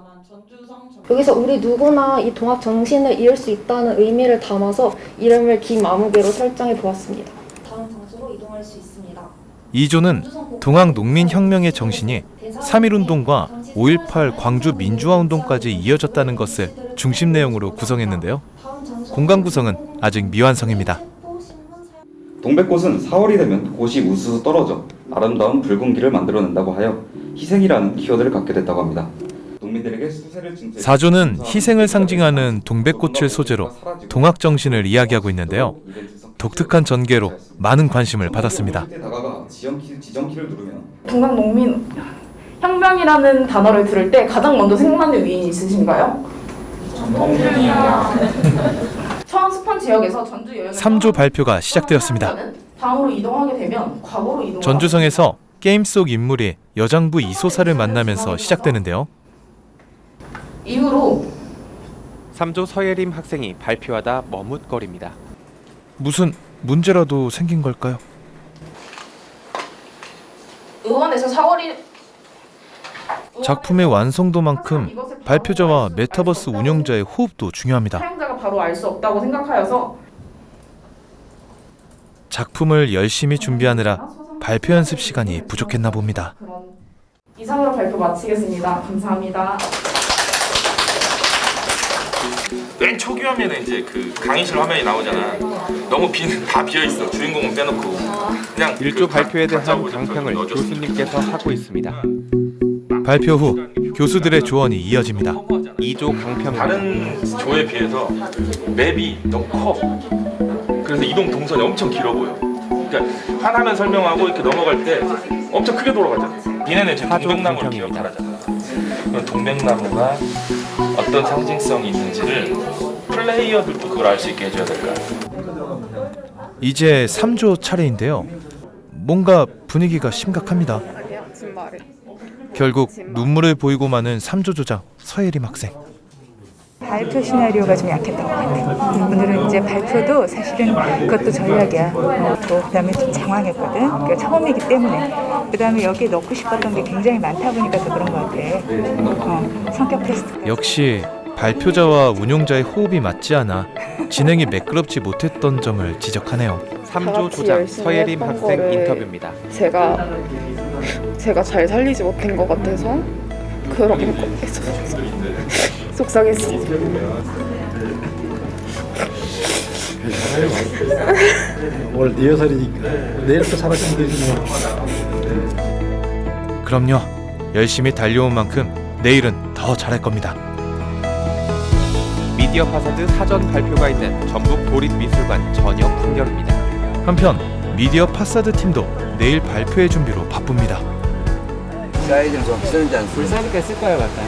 Speaker 18: 여기서 우리 누구나 이 동학 정신을 이을 수 있다는 의미를 담아서 이름을 김아무개로 설정해 보았습니다. 다음 장소로 이동할 수 있습니다.
Speaker 2: 2조는 동학 농민혁명의 정신이 3.1운동과 5.18 광주 민주화운동까지 이어졌다는 것을 중심 내용으로 구성했는데요. 공간 구성은 아직 미완성입니다.
Speaker 24: 동백꽃은 4월이 되면 꽃이 우수수 떨어져 아름다운 붉은 길을 만들어낸다고 하여 희생이라는 키워드를 갖게 됐다고 합니다. 농민들에게 수세를 증세.
Speaker 2: 4조는 희생을 상징하는 동백꽃을 소재로 동학 정신을 이야기하고 있는데요. 독특한 전개로 많은 관심을 받았습니다.
Speaker 21: 동학 농민 혁명이라는 단어를 들을 때 가장 먼저 생각나는 위인 있으신가요? 처음 스폰 지역에서 전주 여행을
Speaker 2: 3조 발표가 시작되었습니다.
Speaker 21: 다음으로 이동하게 되면 과거로 이동.
Speaker 2: 전주성에서 게임 속 인물이 여장부 이소사를 만나면서 시작되는데요.
Speaker 21: 이후로
Speaker 1: 3조 서예림 학생이 발표하다 머뭇거립니다.
Speaker 2: 무슨 문제라도 생긴 걸까요?
Speaker 21: 의원에서 4월이
Speaker 2: 작품의 완성도만큼 발표자와 메타버스 운영자의 호흡도 중요합니다.
Speaker 21: 사용자가 바로 알 수 없다고 생각하여서
Speaker 2: 작품을 열심히 준비하느라 발표 연습 시간이 부족했나 봅니다.
Speaker 21: 이상으로 발표 마치겠습니다. 감사합니다.
Speaker 13: 맨 초기 화면에 이제 그 강의실 화면이 나오잖아. 너무 다 비어 있어. 주인공은 빼놓고 그냥
Speaker 1: 1조 발표에 대한 강평을 교수님께서 하고 있습니다.
Speaker 2: 발표 후 교수들의 조언이 이어집니다.
Speaker 1: 2조 강평.
Speaker 13: 다른 조에 비해서 맵이 너무 커. 그래서 이동 동선이 엄청 길어 보여. 그러니까 하나만 설명하고 이렇게 넘어갈 때 엄청 크게 돌아가잖아. 니네는 지금 동백나무를 기억하잖아. 그럼 동백나무가 어떤 상징성이 있는지를 플레이어들도 그걸 알 수 있게 해줘야 될 거야.
Speaker 2: 이제 3조 차례인데요. 뭔가 분위기가 심각합니다. 결국 눈물을 보이고 마는 3조 조장 서예림 학생.
Speaker 9: 발표 시나리오가 좀 약했던 것 같아요. 오늘은 이제 발표도 사실은 그것도 전략이야. 또 그다음에 좀 장황했거든. 그러니까 처음이기 때문에. 그다음에 여기에 넣고 싶었던 게 굉장히 많다 보니까 더 그런 것 같아. 성격 테스트.
Speaker 2: 역시 발표자와 운용자의 호흡이 맞지 않아 진행이 매끄럽지 못했던 점을 지적하네요.
Speaker 1: 3조 조장 서예림 학생 인터뷰입니다.
Speaker 23: 제가 잘 살리지 못한 것 같아서 그런 거에서 속상했어요.
Speaker 20: 오늘 리허설이니까 내일부터 잘하시면 되지 뭐.
Speaker 2: 그럼요. 열심히 달려온 만큼 내일은 더 잘할 겁니다.
Speaker 1: 미디어 파사드 사전 발표가 있는 전북 도립미술관 저녁 풍경입니다.
Speaker 2: 한편 미디어 파사드 팀도 내일 발표회 준비로 바쁩니다.
Speaker 5: 사이즈는 좀 쓰는지 안 쓰는지. 싸니까 쓸 거예요, 맞다.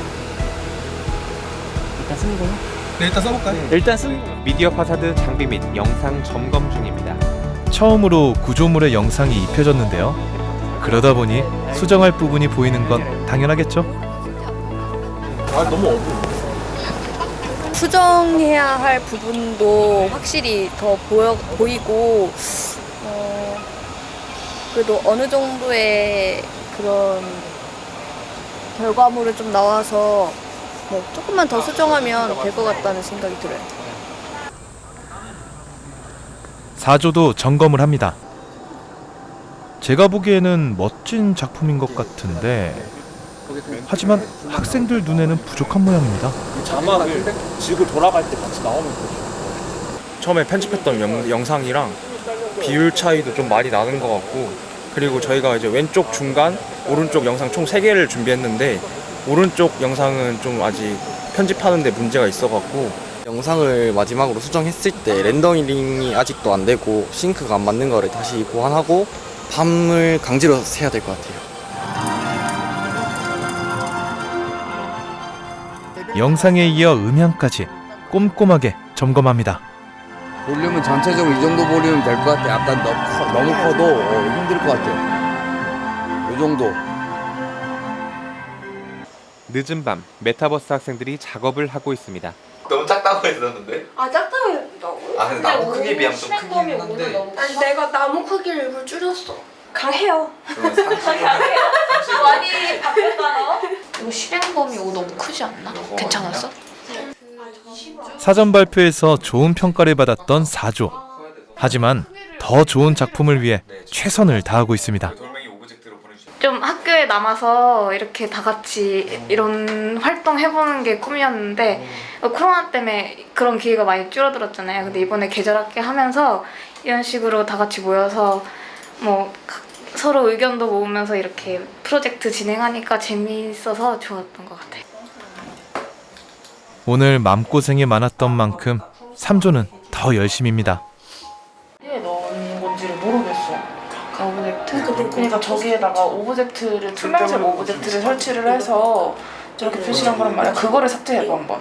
Speaker 5: 일단 쓰는 걸로?
Speaker 17: 네, 일단 써볼까요?
Speaker 5: 일단 쓰는 걸로.
Speaker 1: 미디어 파사드 장비 및 영상 점검 중입니다.
Speaker 2: 처음으로 구조물의 영상이 입혀졌는데요. 그러다 보니 수정할 부분이 보이는 건 당연하겠죠?
Speaker 17: 너무 어려워.
Speaker 7: 수정해야 할 부분도 확실히 더 보이고 그래도 어느 정도의 그런 결과물은 좀 나와서 뭐 조금만 더 수정하면 될 것 같다는 생각이 들어요.
Speaker 2: 4조도 점검을 합니다. 제가 보기에는 멋진 작품인 것 같은데 하지만 학생들 눈에는 부족한 모양입니다.
Speaker 17: 자막을 지구 돌아갈 때 같이 나오면 좋겠어요. 처음에 편집했던 영상이랑 비율 차이도 좀 많이 나는 것 같고, 그리고 저희가 이제 왼쪽 중간 오른쪽 영상 총 3개를 준비했는데 오른쪽 영상은 좀 아직 편집하는데 문제가 있어갖고
Speaker 4: 영상을 마지막으로 수정했을 때 렌더링이 아직도 안 되고 싱크가 안 맞는 거를 다시 보완하고 밤을 강제로 새야 될 것 같아요.
Speaker 2: 영상에 이어 음향까지 꼼꼼하게 점검합니다.
Speaker 5: 볼륨은 전체적으로 이 정도 볼륨은 될 것 같아. 약간 너무 커도 힘들 것 같아요. 이 정도.
Speaker 1: 늦은 밤 메타버스 학생들이 작업을 하고 있습니다.
Speaker 16: 너무 작다고 했었는데?
Speaker 8: 아 작다고 했다고요?
Speaker 16: 아 근데 나무 크기에 비하면 좀 크긴 한데.
Speaker 8: 아니 내가 나무 크기를 일부러 줄였어. 강해요.
Speaker 16: 강해요?
Speaker 8: 많이 바뀌었다.
Speaker 10: 이거 실행범위 이거 너무 크지 않나? 괜찮았어?
Speaker 2: 사전 발표에서 좋은 평가를 받았던 4조. 하지만 더 좋은 작품을 위해 최선을 다하고 있습니다.
Speaker 14: 좀 학교에 남아서 이렇게 다 같이 이런 활동 해보는 게 꿈이었는데 코로나 때문에 그런 기회가 많이 줄어들었잖아요. 근데 이번에 계절학기 하면서 이런 식으로 다 같이 모여서 뭐 서로 의견도 모으면서 이렇게 프로젝트 진행하니까 재미있어서 좋았던 것 같아요.
Speaker 2: 오늘 맘고생이 많았던 만큼 3조는 더 열심입니다.
Speaker 22: 어디에 넣은 건지를 모르겠어. 그 오브젝트? 그러니까 저기에다가 오브젝트를 투명색 오브젝트를 설치를 해서 저렇게 표시한 거란 말이야. 그거를 삭제해봐 한번.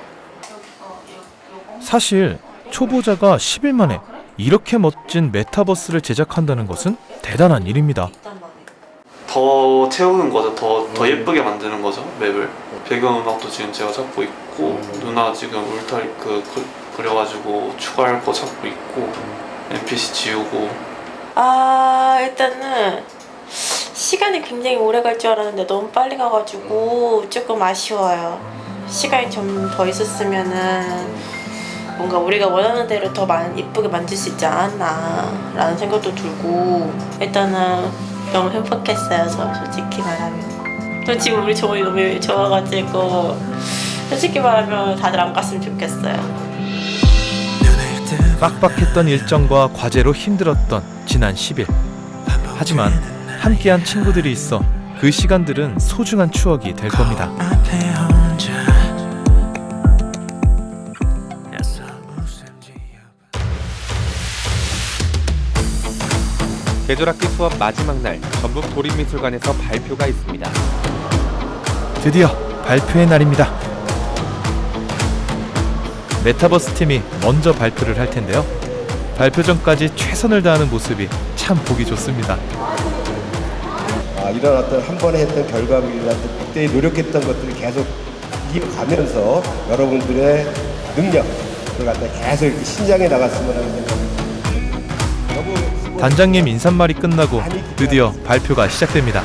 Speaker 2: 사실 초보자가 10일 만에 이렇게 멋진 메타버스를 제작한다는 것은 대단한 일입니다.
Speaker 3: 더 채우는 거죠. 더 예쁘게 만드는 거죠. 맵을. 배경음악도 지금 제가 잡고 있고 누나 지금 울타리 그려가지고 추가할 거 잡고 있고 NPC 지우고.
Speaker 8: 일단은 시간이 굉장히 오래 갈 줄 알았는데 너무 빨리 가가지고 조금 아쉬워요. 시간이 좀 더 있었으면은 뭔가 우리가 원하는 대로 더 이쁘게 만들 수 있지 않았나 라는 생각도 들고 일단은 너무 행복했어요. 저 솔직히 말하면. 저 지금 우리 조언이 너무 좋아가지고 솔직히 말하면 다들 안 갔으면 좋겠어요.
Speaker 2: 빡빡했던 일정과 과제로 힘들었던 지난 10일. 하지만 함께한 친구들이 있어 그 시간들은 소중한 추억이 될 겁니다.
Speaker 1: 계절학기 수업 마지막 날 전북 도립미술관에서 발표가 있습니다.
Speaker 2: 드디어 발표의 날입니다. 메타버스 팀이 먼저 발표를 할 텐데요. 발표 전까지 최선을 다하는 모습이 참 보기 좋습니다.
Speaker 25: 이런 어떤 한 번에 했던 결과물이나 그때 노력했던 것들이 계속 이어가면서 여러분들의 능력 그걸 갖다 계속 이렇게 신장해 나갔으면 하는 생각입니다.
Speaker 2: 단장님 인사말이 끝나고 드디어 발표가 시작됩니다.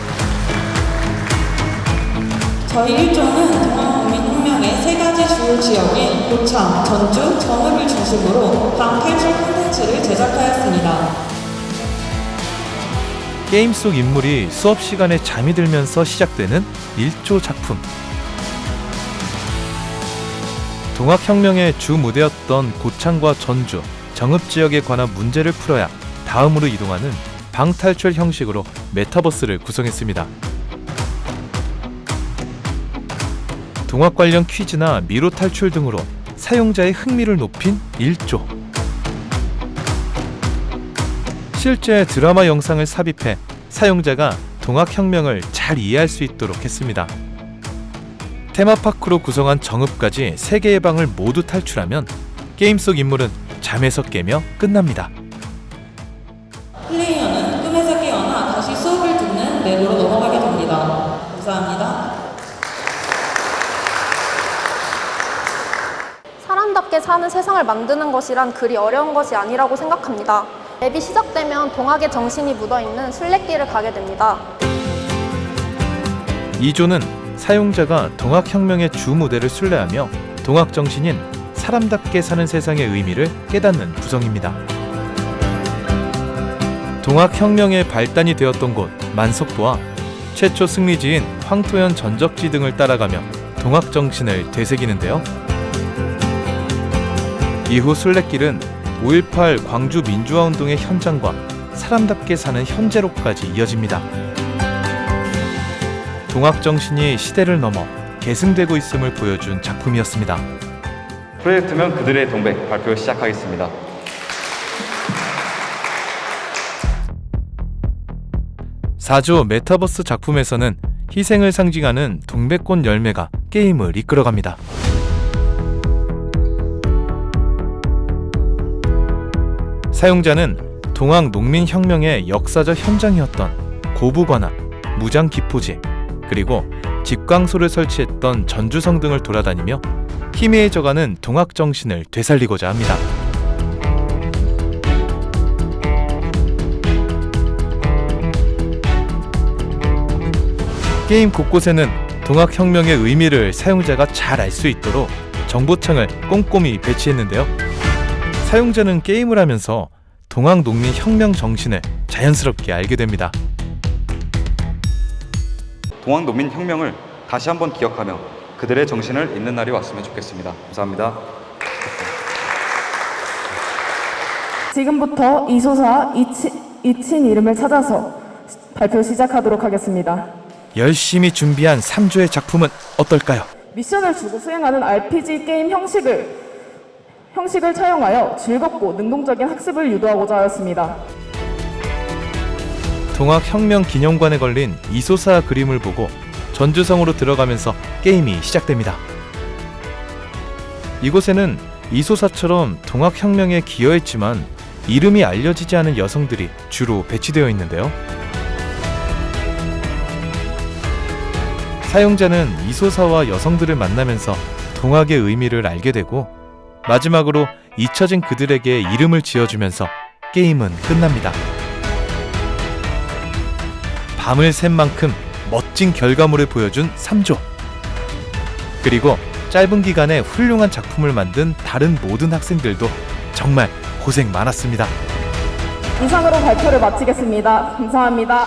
Speaker 22: 저희 1조는 동학국민혁명의 3가지 주요 지역인 고창, 전주, 정읍을 중심으로 방탈출 콘텐츠를 제작하였습니다.
Speaker 2: 게임 속 인물이 수업 시간에 잠이 들면서 시작되는 1조 작품. 동학혁명의 주 무대였던 고창과 전주, 정읍 지역에 관한 문제를 풀어야 다음으로 이동하는 방탈출 형식으로 메타버스를 구성했습니다. 동학 관련 퀴즈나 미로 탈출 등으로 사용자의 흥미를 높인 1조. 실제 드라마 영상을 삽입해 사용자가 동학혁명을 잘 이해할 수 있도록 했습니다. 테마파크로 구성한 정읍까지 3개의 방을 모두 탈출하면 게임 속 인물은 잠에서 깨며 끝납니다.
Speaker 6: 플레이어는 꿈에서 깨어나 다시 수업을 듣는 맵으로 넘어가게 됩니다. 감사합니다.
Speaker 18: 사람답게 사는 세상을 만드는 것이란 그리 어려운 것이 아니라고 생각합니다. 맵이 시작되면 동학의 정신이 묻어있는 순례길을 가게 됩니다.
Speaker 2: 2조는 사용자가 동학혁명의 주 무대를 순례하며 동학 정신인 사람답게 사는 세상의 의미를 깨닫는 구성입니다. 동학혁명의 발단이 되었던 곳 만석도와 최초 승리지인 황토현 전적지 등을 따라가며 동학 정신을 되새기는데요. 이후 순례길은 5.18 광주 민주화운동의 현장과 사람답게 사는 현재로까지 이어집니다. 동학 정신이 시대를 넘어 계승되고 있음을 보여준 작품이었습니다.
Speaker 24: 프로젝트명 그들의 동백 발표 시작하겠습니다.
Speaker 2: (4조) 메타버스 작품에서는 희생을 상징하는 동백꽃 열매가 게임을 이끌어갑니다. 사용자는 동학 농민혁명의 역사적 현장이었던 고부관악, 무장기포지, 그리고 집광소를 설치했던 전주성 등을 돌아다니며 희미해져가는 동학 정신을 되살리고자 합니다. 게임 곳곳에는 동학혁명의 의미를 사용자가 잘 알 수 있도록 정보창을 꼼꼼히 배치했는데요. 사용자는 게임을 하면서 동학 농민 혁명 정신을 자연스럽게 알게 됩니다.
Speaker 24: 동학 농민 혁명을 다시 한번 기억하며 그들의 정신을 잇는 날이 왔으면 좋겠습니다. 감사합니다.
Speaker 21: 지금부터 이소사 이친 이름을 찾아서 발표 시작하도록 하겠습니다.
Speaker 2: 열심히 준비한 3조의 작품은 어떨까요?
Speaker 21: 미션을 주고 수행하는 RPG 게임 형식을 차용하여 즐겁고 능동적인 학습을 유도하고자 하였습니다.
Speaker 2: 동학혁명 기념관에 걸린 이소사 그림을 보고 전주성으로 들어가면서 게임이 시작됩니다. 이곳에는 이소사처럼 동학혁명에 기여했지만 이름이 알려지지 않은 여성들이 주로 배치되어 있는데요. 사용자는 이소사와 여성들을 만나면서 동학의 의미를 알게 되고 마지막으로 잊혀진 그들에게 이름을 지어주면서 게임은 끝납니다. 밤을 샌 만큼 멋진 결과물을 보여준 3조. 그리고 짧은 기간에 훌륭한 작품을 만든 다른 모든 학생들도 정말 고생 많았습니다.
Speaker 21: 이상으로 발표를 마치겠습니다. 감사합니다.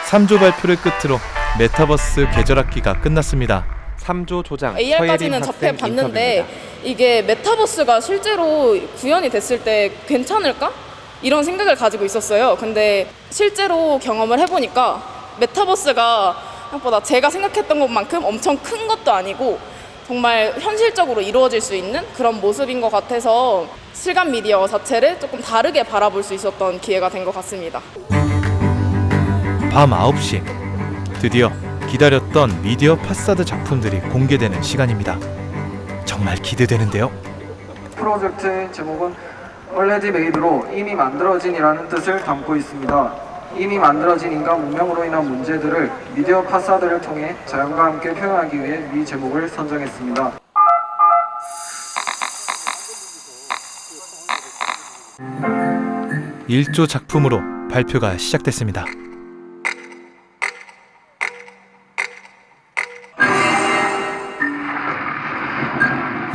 Speaker 2: 3조 발표를 끝으로 메타버스 계절학기가 끝났습니다.
Speaker 1: 3조 조장
Speaker 21: AR까지는 접해봤는데 이게 메타버스가 실제로 구현이 됐을 때 괜찮을까? 이런 생각을 가지고 있었어요. 근데 실제로 경험을 해보니까 메타버스가 생각보다 제가 생각했던 것만큼 엄청 큰 것도 아니고 정말 현실적으로 이루어질 수 있는 그런 모습인 것 같아서 실감 미디어 자체를 조금 다르게 바라볼 수 있었던 기회가 된 것 같습니다.
Speaker 2: 밤 9시 드디어 기다렸던 미디어 파사드 작품들이 공개되는 시간입니다. 정말 기대되는데요.
Speaker 11: 프로젝트의 제목은 Already Made로 이미 만들어진이라는 뜻을 담고 있습니다. 이미 만들어진 인간 문명으로 인한 문제들을 미디어 파사드를 통해 자연과 함께 표현하기 위해 이 제목을 선정했습니다.
Speaker 2: (1조) 작품으로 발표가 시작됐습니다.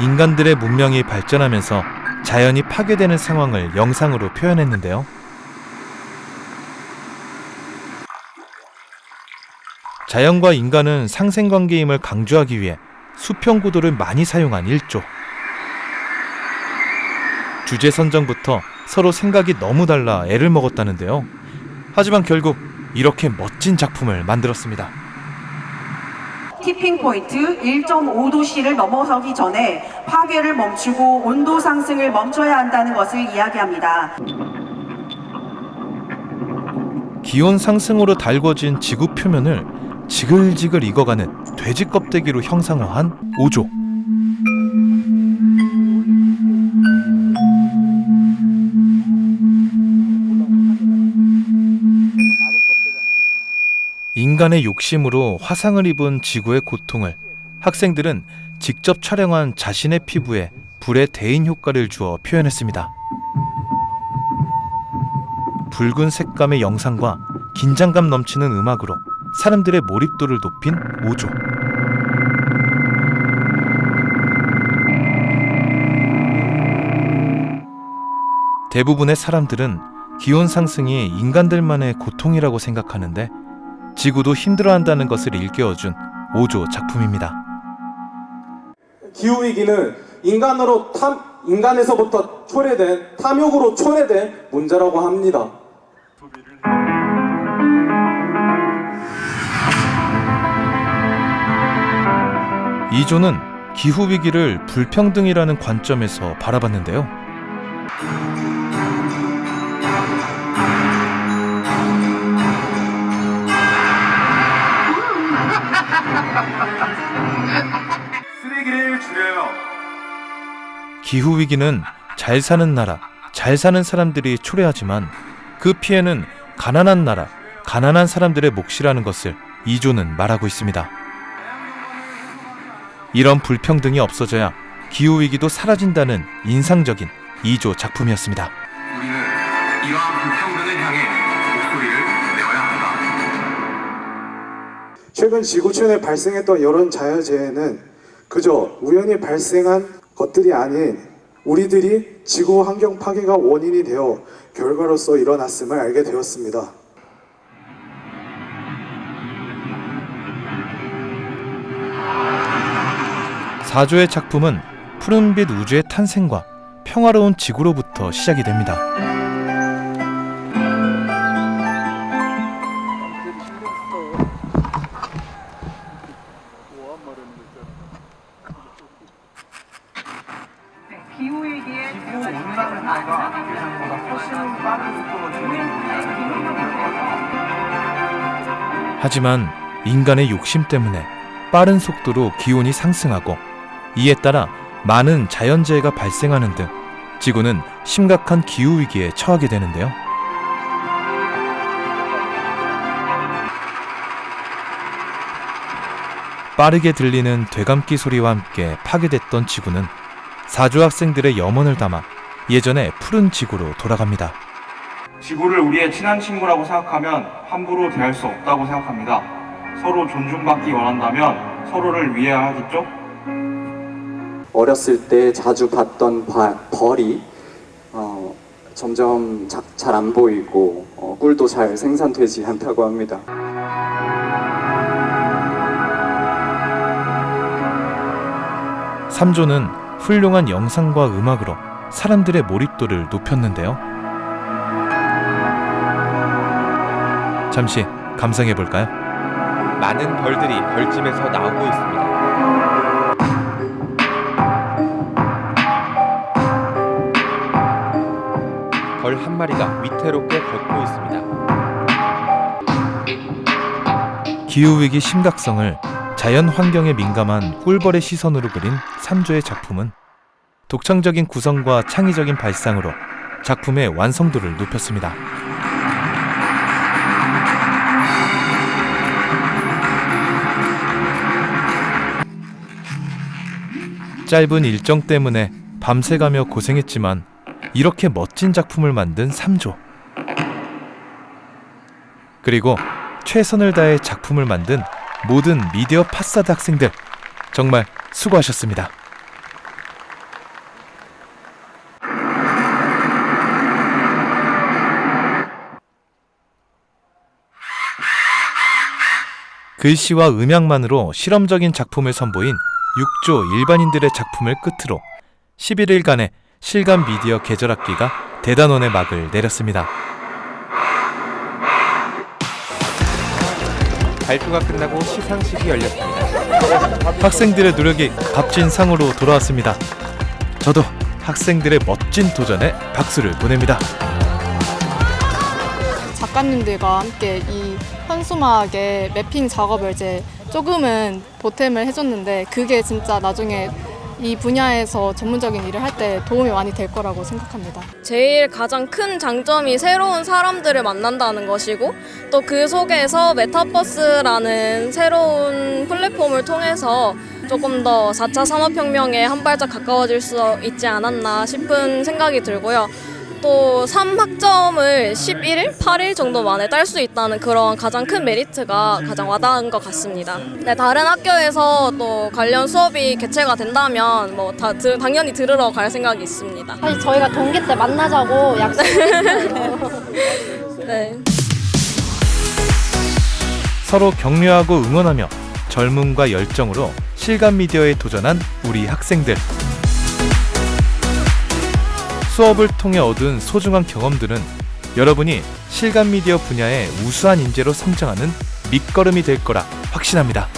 Speaker 2: 인간들의 문명이 발전하면서 자연이 파괴되는 상황을 영상으로 표현했는데요. 자연과 인간은 상생관계임을 강조하기 위해 수평구도를 많이 사용한 1조. 주제 선정부터 서로 생각이 너무 달라 애를 먹었다는데요. 하지만 결국 이렇게 멋진 작품을 만들었습니다.
Speaker 12: 티핑 포인트 1.5도씨를 넘어서기 전에 파괴를 멈추고 온도 상승을 멈춰야 한다는 것을 이야기합니다.
Speaker 2: 기온 상승으로 달궈진 지구 표면을 지글지글 익어가는 돼지 껍데기로 형상화한 오조. 인간의 욕심으로 화상을 입은 지구의 고통을 학생들은 직접 촬영한 자신의 피부에 불의 대인 효과를 주어 표현했습니다. 붉은 색감의 영상과 긴장감 넘치는 음악으로 사람들의 몰입도를 높인 오조. 대부분의 사람들은 기온 상승이 인간들만의 고통이라고 생각하는데 지구도 힘들어한다는 것을 일깨워준 오조 작품입니다.
Speaker 9: 기후위기는 인간에서부터 초래된 탐욕으로 초래된 문제라고 합니다.
Speaker 2: 이조는 기후위기를 불평등이라는 관점에서 바라봤는데요.
Speaker 9: 쓰레기를 줄여요.
Speaker 2: 기후위기는 잘 사는 나라, 잘 사는 사람들이 초래하지만 그 피해는 가난한 나라, 가난한 사람들의 몫이라는 것을 이조는 말하고 있습니다. 이런 불평등이 없어져야 기후위기도 사라진다는 인상적인 이조 작품이었습니다.
Speaker 13: 우리는 이러한 불평등을 향해 목소리를 내어야 한다.
Speaker 9: 최근 지구촌에 발생했던 여러 자연재해는 그저 우연히 발생한 것들이 아닌 우리들이 지구 환경 파괴가 원인이 되어 결과로서 일어났음을 알게 되었습니다.
Speaker 2: 사조의 작품은 푸른빛 우주의 탄생과 평화로운 지구로부터 시작이 됩니다.
Speaker 11: 기후위기의 기후온난화가 예상보다 훨씬 빠른 속도로
Speaker 2: 하지만 인간의 욕심 때문에 빠른 속도로 기온이 상승하고 이에 따라 많은 자연재해가 발생하는 등 지구는 심각한 기후위기에 처하게 되는데요. 빠르게 들리는 되감기 소리와 함께 파괴됐던 지구는 사조 학생들의 염원을 담아 예전의 푸른 지구로 돌아갑니다.
Speaker 9: 지구를 우리의 친한 친구라고 생각하면 함부로 대할 수 없다고 생각합니다. 서로 존중받기 원한다면 서로를 위해야 하겠죠?
Speaker 15: 어렸을 때 자주 봤던 벌이 점점 잘 안 보이고 꿀도 잘 생산되지 않다고 합니다.
Speaker 2: 삼조는 훌륭한 영상과 음악으로 사람들의 몰입도를 높였는데요. 잠시 감상해 볼까요?
Speaker 1: 많은 벌들이 벌집에서 나오고 있습니다. 벌 한 마리가 위태롭게 걷고 있습니다.
Speaker 2: 기후위기 심각성을 자연 환경에 민감한 꿀벌의 시선으로 그린 삼조의 작품은 독창적인 구성과 창의적인 발상으로 작품의 완성도를 높였습니다. 짧은 일정 때문에 밤새가며 고생했지만 이렇게 멋진 작품을 만든 삼조. 그리고 최선을 다해 작품을 만든 모든 미디어 파사드 학생들 정말 수고하셨습니다. 글씨와 음향만으로 실험적인 작품을 선보인 6조 일반인들의 작품을 끝으로 11일간의 실감 미디어 계절학기가 대단원의 막을 내렸습니다.
Speaker 1: 발표가 끝나고 시상식이 열렸습니다.
Speaker 2: 학생들의 노력이 값진 상으로 돌아왔습니다. 저도 학생들의 멋진 도전에 박수를 보냅니다.
Speaker 7: 작가님들과 함께 이 현수막의 매핑 작업을 이제 조금은 보탬을 해줬는데 그게 진짜 나중에 이 분야에서 전문적인 일을 할 때 도움이 많이 될 거라고 생각합니다.
Speaker 17: 제일 가장 큰 장점이 새로운 사람들을 만난다는 것이고 또 그 속에서 메타버스라는 새로운 플랫폼을 통해서 조금 더 4차 산업혁명에 한 발짝 가까워질 수 있지 않았나 싶은 생각이 들고요. 또 3학점을 11일, 8일 정도 만에 딸 수 있다는 그런 가장 큰 메리트가 가장 와닿은 것 같습니다. 네, 다른 학교에서 또 관련 수업이 개최가 된다면 뭐 당연히 들으러 갈 생각이 있습니다.
Speaker 19: 사실 저희가 동기 때 만나자고 약속했어요.
Speaker 17: 네.
Speaker 2: 서로 격려하고 응원하며 젊음과 열정으로 실감 미디어에 도전한 우리 학생들. 수업을 통해 얻은 소중한 경험들은 여러분이 실감 미디어 분야의 우수한 인재로 성장하는 밑거름이 될 거라 확신합니다.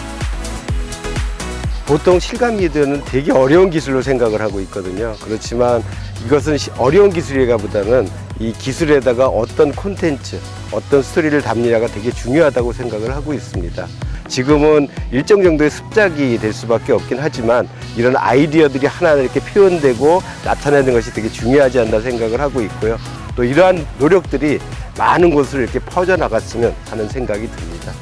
Speaker 25: 보통 실감 미디어는 되게 어려운 기술로 생각을 하고 있거든요. 그렇지만 이것은 어려운 기술이라기보다는 이 기술에다가 어떤 콘텐츠, 어떤 스토리를 담느냐가 되게 중요하다고 생각을 하고 있습니다. 지금은 일정 정도의 습작이 될 수밖에 없긴 하지만 이런 아이디어들이 하나하나 이렇게 표현되고 나타내는 것이 되게 중요하지 않나 생각을 하고 있고요. 또 이러한 노력들이 많은 곳으로 이렇게 퍼져나갔으면 하는 생각이 듭니다.